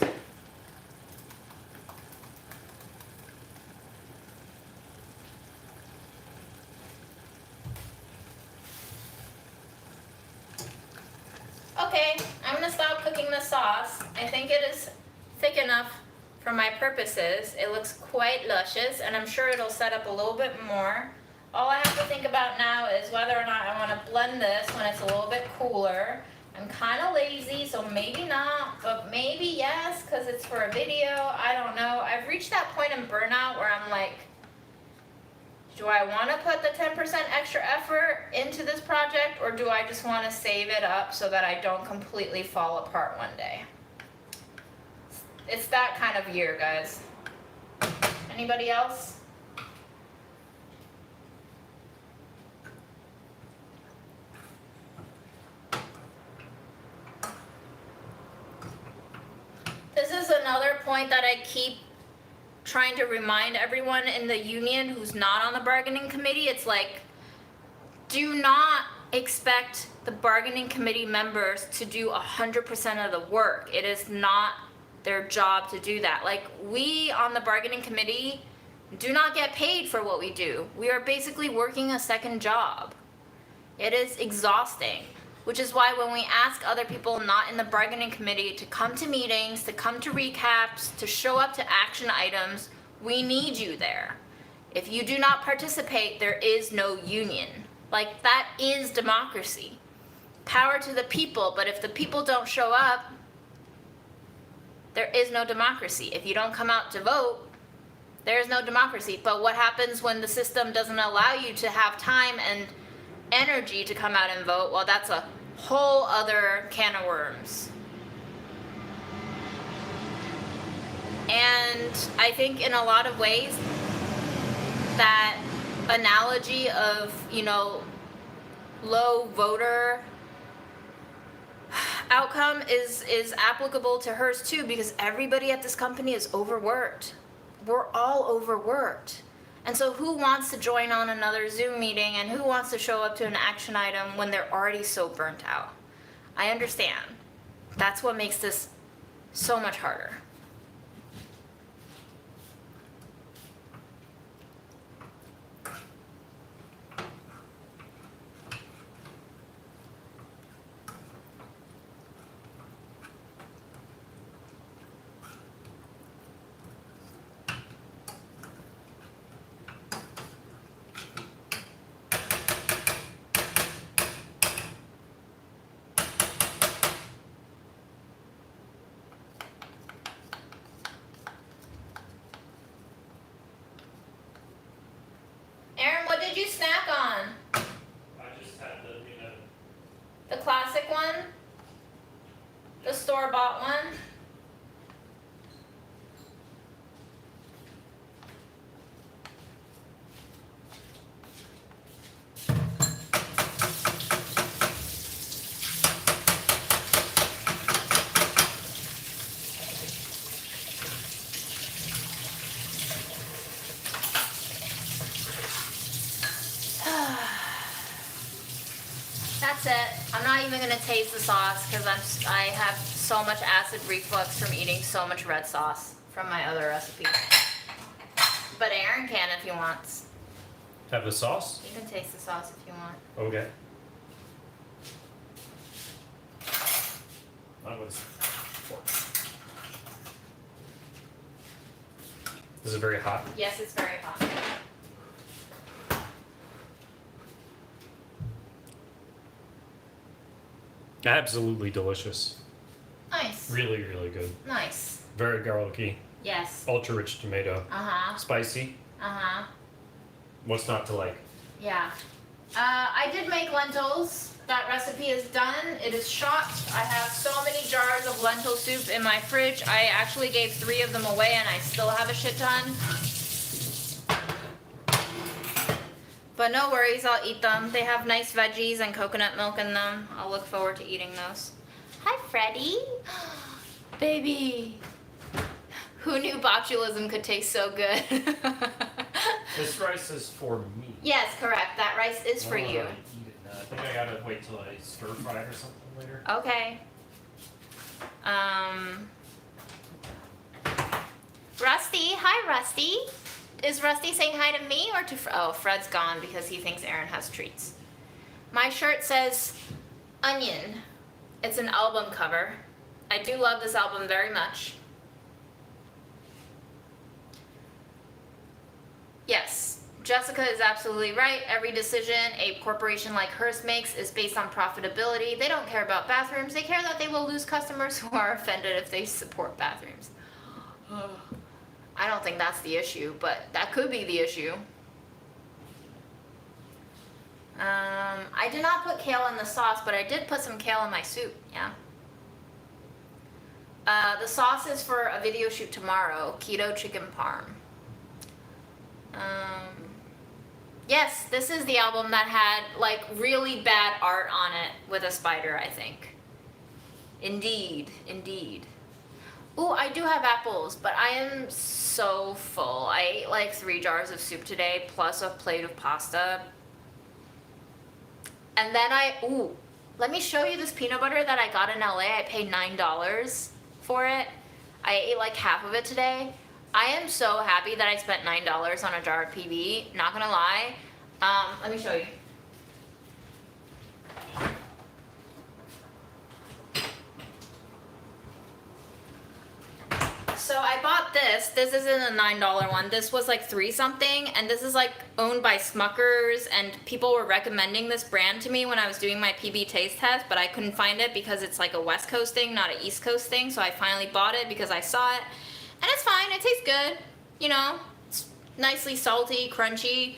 Okay, I'm gonna stop cooking the sauce. I think it is thick enough for my purposes. It looks quite luscious, and I'm sure it'll set up a little bit more. All I have to think about now is whether or not I want to blend this when it's a little bit cooler. I'm kind of lazy, so maybe not, but maybe yes, because it's for a video. I don't know. I've reached that point in burnout where I'm like, do I want to put the 10% extra effort into this project, or do I just want to save it up so that I don't completely fall apart one day? It's that kind of year, guys. Anybody else? This is another point that I keep trying to remind everyone in the union who's not on the bargaining committee. It's like, do not expect the bargaining committee members to do 100% of the work. It is not their job to do that. Like, we on the bargaining committee do not get paid for what we do. We are basically working a second job. It is exhausting, which is why when we ask other people not in the bargaining committee to come to meetings, to come to recaps, to show up to action items, we need you there. If you do not participate, there is no union. Like, that is democracy. Power to the people, but if the people don't show up, there is no democracy. If you don't come out to vote, there is no democracy. But what happens when the system doesn't allow you to have time and energy to come out and vote? Well, that's a whole other can of worms. And I think in a lot of ways, that analogy of, you know, low voter outcome is applicable to hers too, because everybody at this company is overworked. We're all overworked. And so who wants to join on another Zoom meeting, and who wants to show up to an action item when they're already so burnt out? I understand. That's what makes this so much harder. Aaron, what did you snack on? I just had the, you know, The classic one? The store-bought one? That's it. I'm not even gonna taste the sauce because I have so much acid reflux from eating so much red sauce from my other recipe. But Aaron can if he wants. Have the sauce? You can taste the sauce if you want. Okay. That was. Is it very hot? Yes, it's very hot. Absolutely delicious. Nice. Really, really good. Nice. Very garlicky. Yes. Ultra rich tomato. Uh-huh. Spicy. Uh-huh. What's not to like? Yeah. I did make lentils. That recipe is done. It is shot. I have so many jars of lentil soup in my fridge. I actually gave 3 of them away and I still have a shit ton. But no worries, I'll eat them. They have nice veggies and coconut milk in them. I'll look forward to eating those. Hi, Freddie. Baby. Who knew botulism could taste so good? this rice is for me. Yes, correct. That rice is for I don't you. know how to eat it now. I think I gotta wait till I stir fry it or something later. Okay. Rusty. Hi, Rusty. Is Rusty saying hi to me or to oh, Fred's gone because he thinks Aaron has treats. My shirt says Onion. It's an album cover. I do love this album very much. Yes, Jessica is absolutely right. Every decision a corporation like hers makes is based on profitability. They don't care about bathrooms. They care that they will lose customers who are offended if they support bathrooms. I don't think that's the issue, but that could be the issue. I did not put kale in the sauce, but I did put some kale in my soup, yeah. The sauce is for a video shoot tomorrow, keto chicken parm. Yes, this is the album that had like really bad art on it with a spider, I think. Indeed, indeed. Ooh, I do have apples, but I am so full. I ate like 3 jars of soup today, plus a plate of pasta. And then ooh, let me show you this peanut butter that I got in LA. I paid $9 for it. I ate like half of it today. I am so happy that I spent $9 on a jar of PB, not gonna lie. Let me show you. So I bought this. This isn't a $9 one. This was like 3 something, and this is like owned by Smuckers, and people were recommending this brand to me when I was doing my PB taste test, but I couldn't find it because it's like a West Coast thing, not an East Coast thing, so I finally bought it because I saw it. And it's fine, it tastes good, you know, it's nicely salty, crunchy,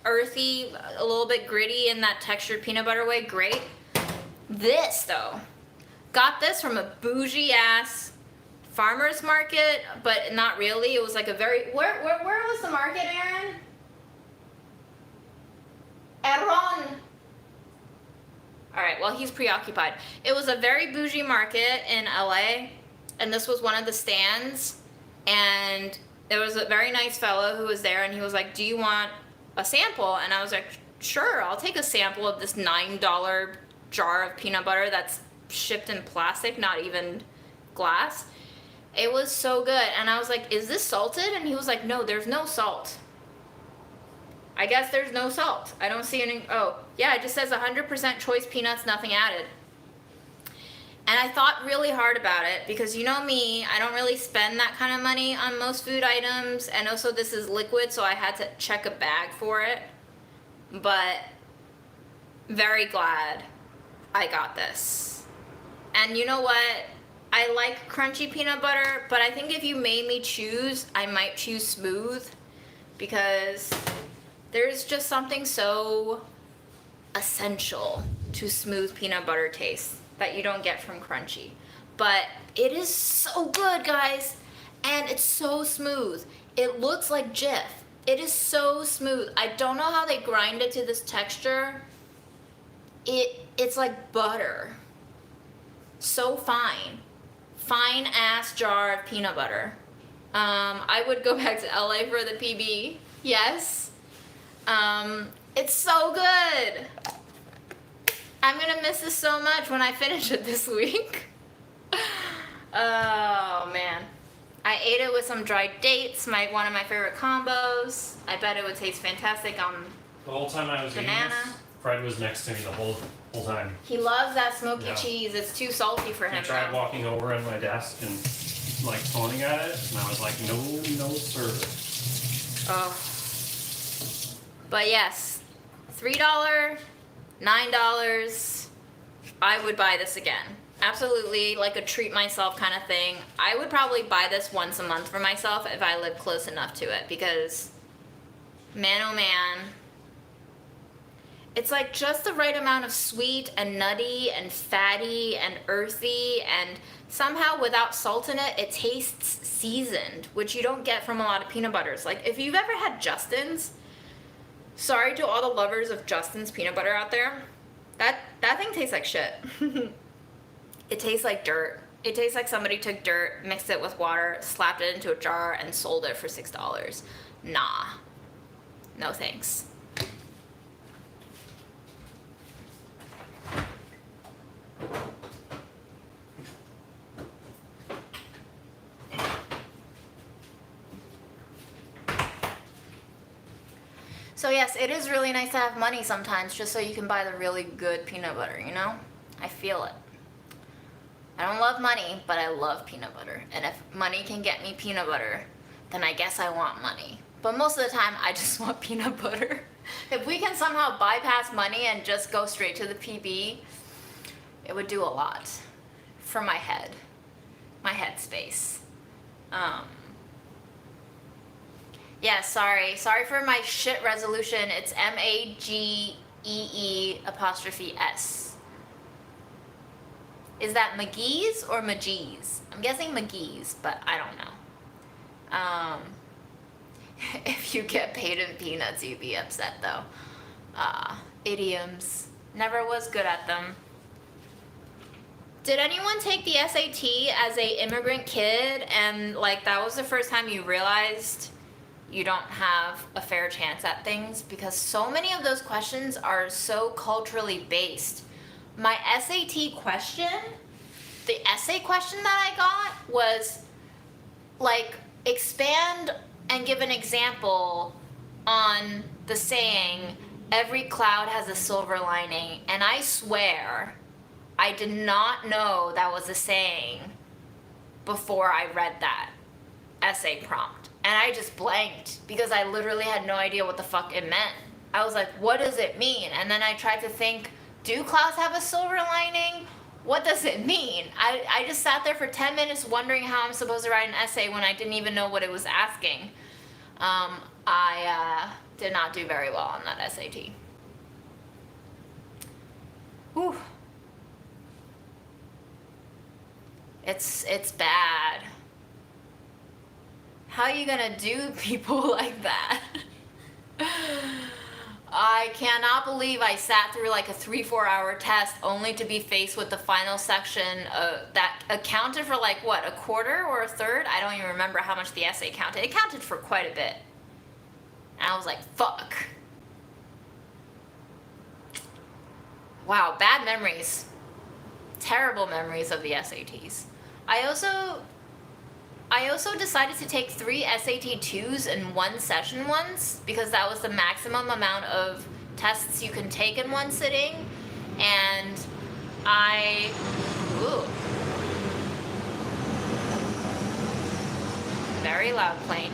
earthy, a little bit gritty in that textured peanut butter way, great. This though, got this from a bougie ass farmer's market, but not really. It was like a very, where was the market, Aaron? Aaron. All right, well, he's preoccupied. It was a very bougie market in LA, and this was one of the stands, and there was a very nice fellow who was there, and he was like, do you want a sample? And I was like, sure, I'll take a sample of this $9 jar of peanut butter that's shipped in plastic, not even glass. It was so good, and I was like, is this salted? And he was like, no, there's no salt. I guess there's no salt. I don't see any, oh, yeah, it just says 100% choice peanuts, nothing added. And I thought really hard about it because you know me, I don't really spend that kind of money on most food items, and also this is liquid, so I had to check a bag for it. But very glad I got this. And you know what? I like crunchy peanut butter, but I think if you made me choose, I might choose smooth because there's just something so essential to smooth peanut butter taste that you don't get from crunchy. But it is so good, guys, and it's so smooth. It looks like Jif. It is so smooth. I don't know how they grind it to this texture. It's like butter. So fine. Fine ass jar of peanut butter. I would go back to LA for the PB. Yes. It's so good. I'm gonna miss this so much when I finish it this week. Oh man. I ate it with some dried dates, one of my favorite combos. I bet it would taste fantastic on The whole time I was banana. eating this, Fred was next to me the whole time. He loves that smoky Yeah. cheese. It's too salty for He him. tried though. walking over on my desk and like pointing at it, and I was like, no, sir. Oh. But yes, $3, $9. I would buy this again. Absolutely, like a treat myself kind of thing. I would probably buy this once a month for myself if I lived close enough to it because, man oh man, it's like just the right amount of sweet and nutty and fatty and earthy, and somehow without salt in it, it tastes seasoned, which you don't get from a lot of peanut butters. Like if you've ever had Justin's, sorry to all the lovers of Justin's peanut butter out there, that thing tastes like shit. It tastes like dirt. It tastes like somebody took dirt, mixed it with water, slapped it into a jar, and sold it for $6. Nah. No thanks. So yes, it is really nice to have money sometimes just so you can buy the really good peanut butter, you know? I feel it. I don't love money, but I love peanut butter. And if money can get me peanut butter, then I guess I want money. But most of the time, I just want peanut butter. If we can somehow bypass money and just go straight to the PB, it would do a lot for my head space. Yeah, sorry for my shit resolution. It's MAGEE''S. Is that McGee's or Magee's? I'm guessing McGee's, but I don't know. If you get paid in peanuts, you'd be upset though. Idioms. Never was good at them. Did anyone take the SAT as a immigrant kid and like that was the first time you realized you don't have a fair chance at things? Because so many of those questions are so culturally based. My SAT question, the essay question that I got was like expand and give an example on the saying, every cloud has a silver lining. And I swear, I did not know that was a saying before I read that essay prompt. And I just blanked because I literally had no idea what the fuck it meant. I was like, what does it mean? And then I tried to think, do clouds have a silver lining? What does it mean? I just sat there for 10 minutes wondering how I'm supposed to write an essay when I didn't even know what it was asking. I did not do very well on that SAT. Whew. It's bad. How are you gonna do people like that? I cannot believe I sat through like a 3-4 hour test only to be faced with the final section that accounted for like what, a quarter or a third? I don't even remember how much the essay counted. It counted for quite a bit. And I was like, fuck. Wow, bad memories. Terrible memories of the SATs. I also decided to take 3 SAT 2s in one session once because that was the maximum amount of tests you can take in one sitting. And ooh. Very loud plane.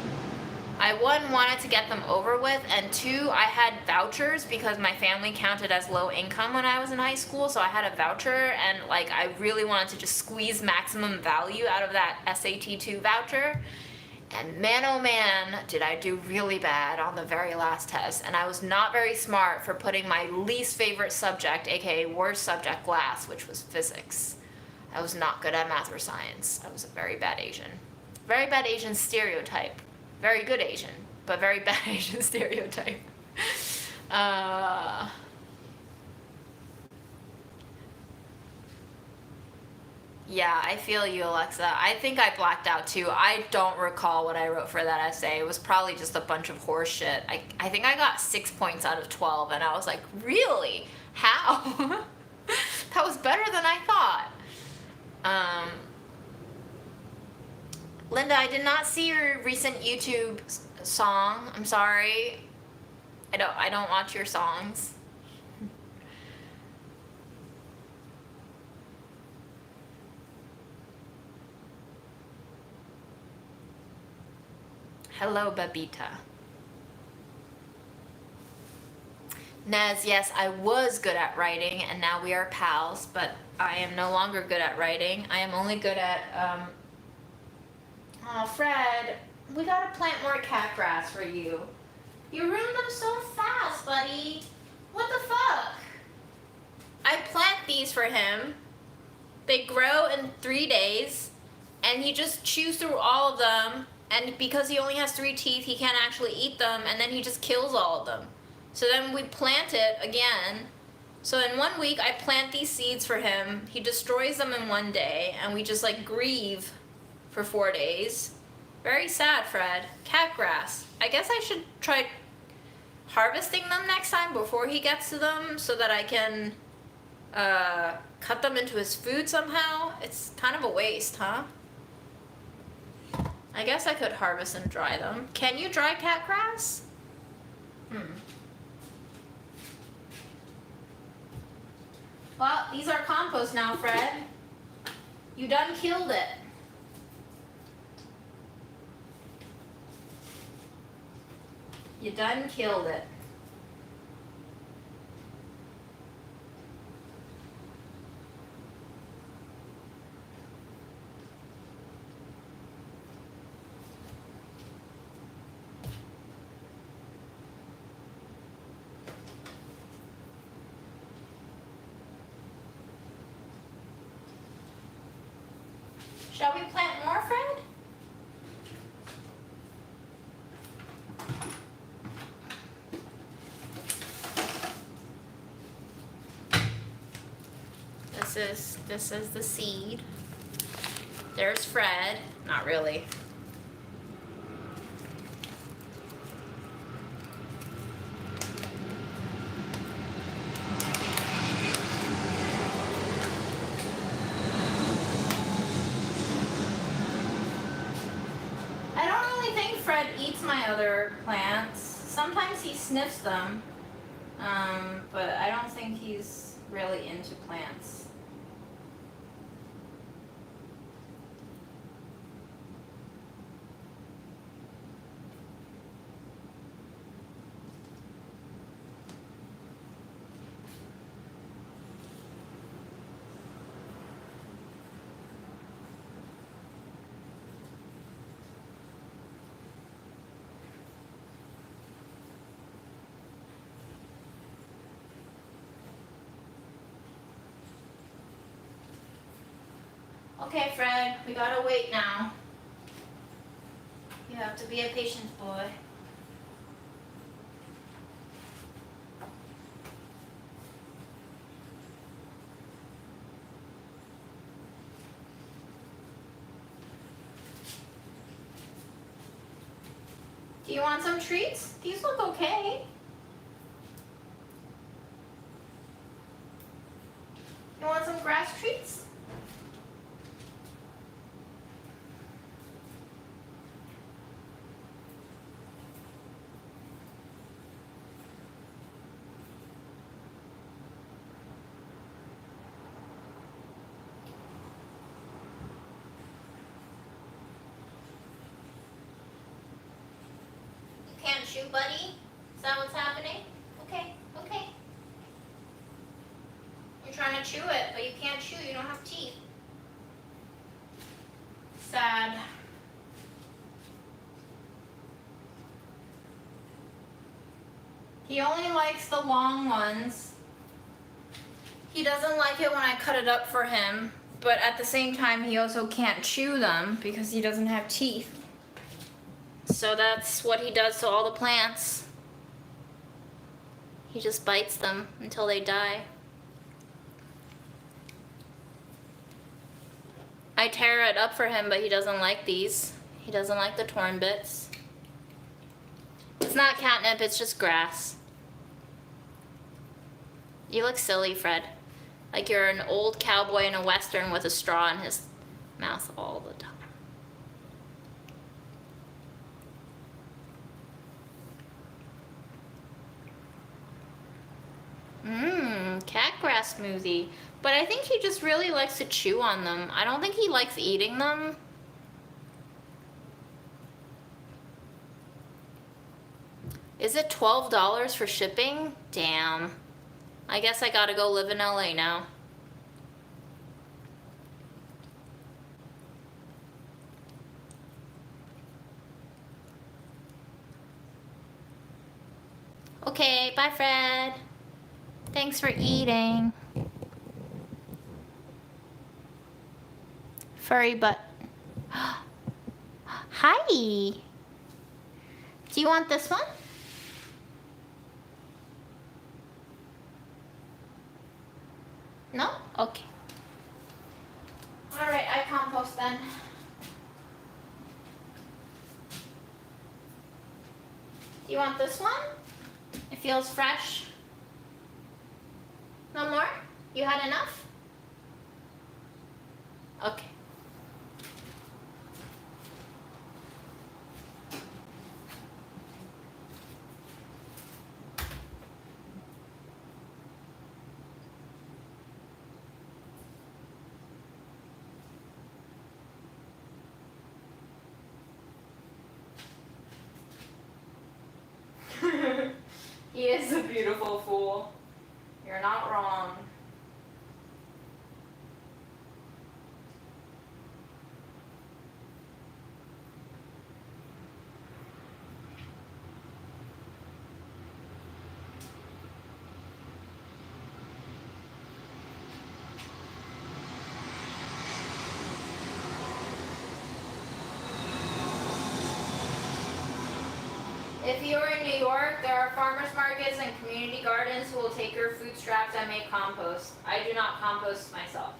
I wanted to get them over with, and 2, I had vouchers because my family counted as low income when I was in high school, so I had a voucher, and like I really wanted to just squeeze maximum value out of that SAT 2 voucher. And man, oh man, did I do really bad on the very last test, and I was not very smart for putting my least favorite subject, aka worst subject last, which was physics. I was not good at math or science. I was a very bad Asian. Very bad Asian stereotype. Very good Asian, but very bad Asian stereotype. Yeah, I feel you, Alexa. I think I blacked out too. I don't recall what I wrote for that essay. It was probably just a bunch of horse shit. I think I got 6 points out of 12, and I was like, really? How? That was better than I thought. Linda, I did not see your recent YouTube song. I'm sorry. I don't watch your songs. Hello, Babita. Nez, yes, I was good at writing, and now we are pals, but I am no longer good at writing. I am only good at, Oh, Fred, we gotta plant more cat grass for you. You ruined them so fast, buddy. What the fuck? I plant these for him. They grow in 3 days, and he just chews through all of them, and because he only has 3 teeth, he can't actually eat them, and then he just kills all of them. So then we plant it again. So in 1 week, I plant these seeds for him. He destroys them in 1 day, and we just like grieve for 4 days. Very sad, Fred. Cat grass. I guess I should try harvesting them next time before he gets to them so that I can cut them into his food somehow. It's kind of a waste, huh? I guess I could harvest and dry them. Can you dry cat grass? Well, these are compost now, Fred. You done killed it. You done killed it. Shall we plant more, Fred? This is the seed. There's Fred. Not really. I don't really think Fred eats my other plants. Sometimes he sniffs them, but I don't think he's really into plants. Okay, Fred, we gotta wait now. You have to be a patient boy. Do you want some treats? These look okay. You want some grass treats? You can't chew, buddy? Is that what's happening? Okay, okay. You're trying to chew it, but you can't chew, you don't have teeth. Sad. He only likes the long ones. He doesn't like it when I cut it up for him, but at the same time he also can't chew them because he doesn't have teeth. So that's what he does to all the plants. He just bites them until they die. I tear it up for him, but he doesn't like these. He doesn't like the torn bits. It's not catnip, it's just grass. You look silly, Fred. Like you're an old cowboy in a western with a straw in his mouth all the time. Cat grass smoothie. But I think he just really likes to chew on them. I don't think he likes eating them. Is it $12 for shipping? Damn. I guess I gotta go live in LA now. Okay, bye Fred. Thanks for eating. Furry butt. Hi. Do you want this one? No? Okay. Alright, I compost then. Do you want this one? It feels fresh. No more? You had enough? Okay. He is a beautiful fool. You're not wrong. If you're in New York, there are farmers markets and community gardens who will take your food scraps and make compost. I do not compost myself.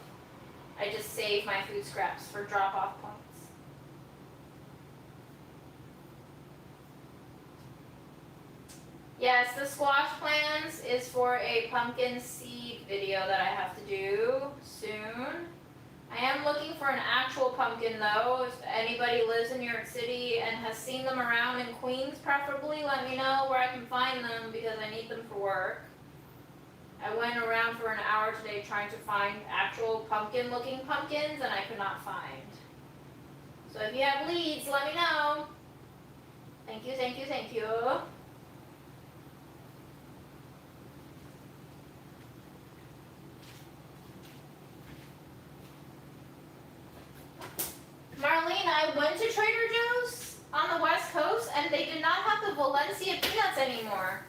I just save my food scraps for drop-off points. Yes, the squash plans is for a pumpkin seed video that I have to do soon. I am looking for an actual pumpkin though. If anybody lives in New York City and has seen them around in Queens preferably, let me know where I can find them because I need them for work. I went around for an hour today trying to find actual pumpkin looking pumpkins and I could not find. So if you have leads, let me know. Thank you, thank you, thank you. Marlene, I went to Trader Joe's on the West Coast and they did not have the Valencia peanuts anymore.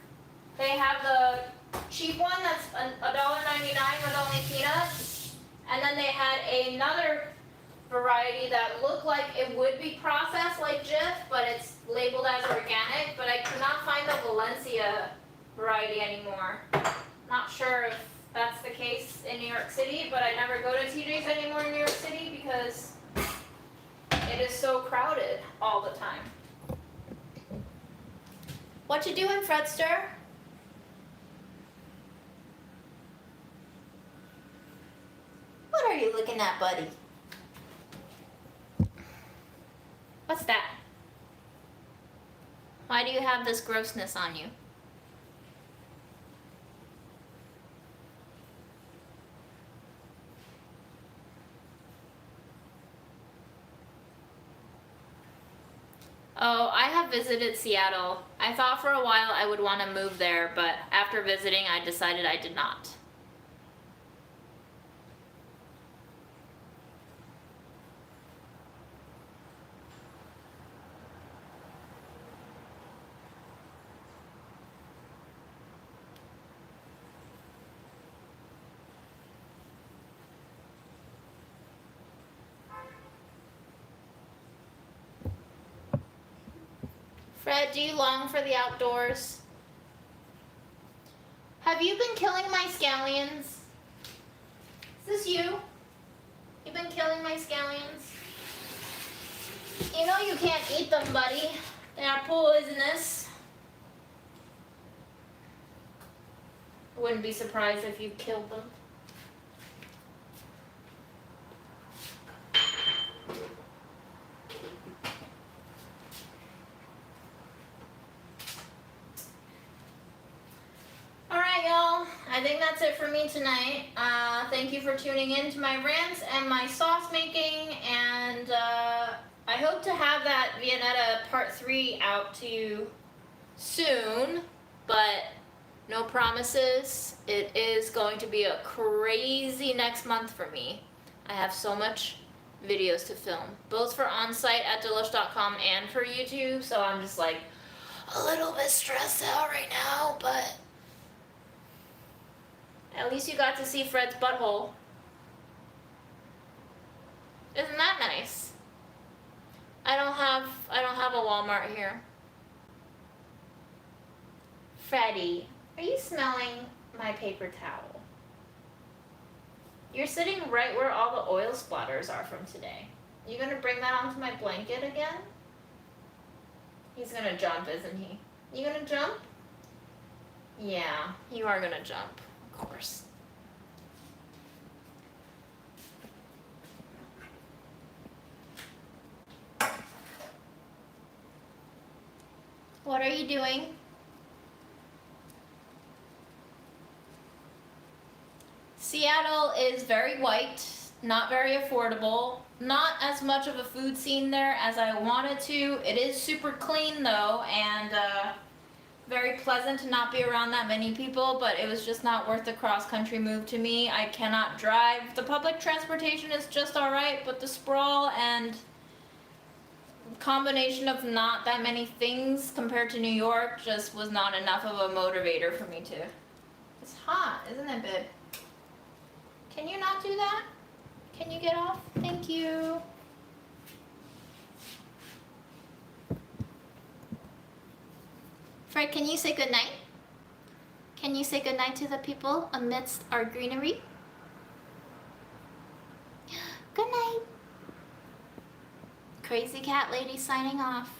They have the cheap one that's $1.99 with only peanuts. And then they had another variety that look like it would be processed like Jif, but it's labeled as organic, but I could not find the Valencia variety anymore. Not sure if that's the case in New York City, but I never go to TJ's anymore in New York City because it is so crowded all the time. What you doing, Fredster? What are you looking at, buddy? What's that? Why do you have this grossness on you? Oh, I have visited Seattle. I thought for a while I would want to move there, but after visiting, I decided I did not. Fred, do you long for the outdoors? Have you been killing my scallions? Is this you? You've been killing my scallions? You know you can't eat them, buddy. They are poisonous. I wouldn't be surprised if you killed them. I think that's it for me tonight. Thank you for tuning in to my rants and my sauce making, and I hope to have that Viennetta Part 3 out to you soon, but no promises. It is going to be a crazy next month for me. I have so much videos to film, both for on-site at Delish.com and for YouTube, so I'm just like a little bit stressed out right now, but at least you got to see Fred's butthole. Isn't that nice? I don't have a Walmart here. Freddie, are you smelling my paper towel? You're sitting right where all the oil splatters are from today. You gonna bring that onto my blanket again? He's gonna jump, isn't he? You gonna jump? Yeah, you are gonna jump. Of course. What are you doing? Seattle is very white, not very affordable, not as much of a food scene there as I wanted to. It is super clean though, and very pleasant to not be around that many people, but it was just not worth the cross-country move to me. I cannot drive. The public transportation is just alright, but the sprawl and combination of not that many things compared to New York just was not enough of a motivator for me to. It's hot, isn't it, babe? Can you not do that? Can you get off? Thank you. Fred, can you say goodnight? Can you say goodnight to the people amidst our greenery? Good night. Crazy cat lady signing off.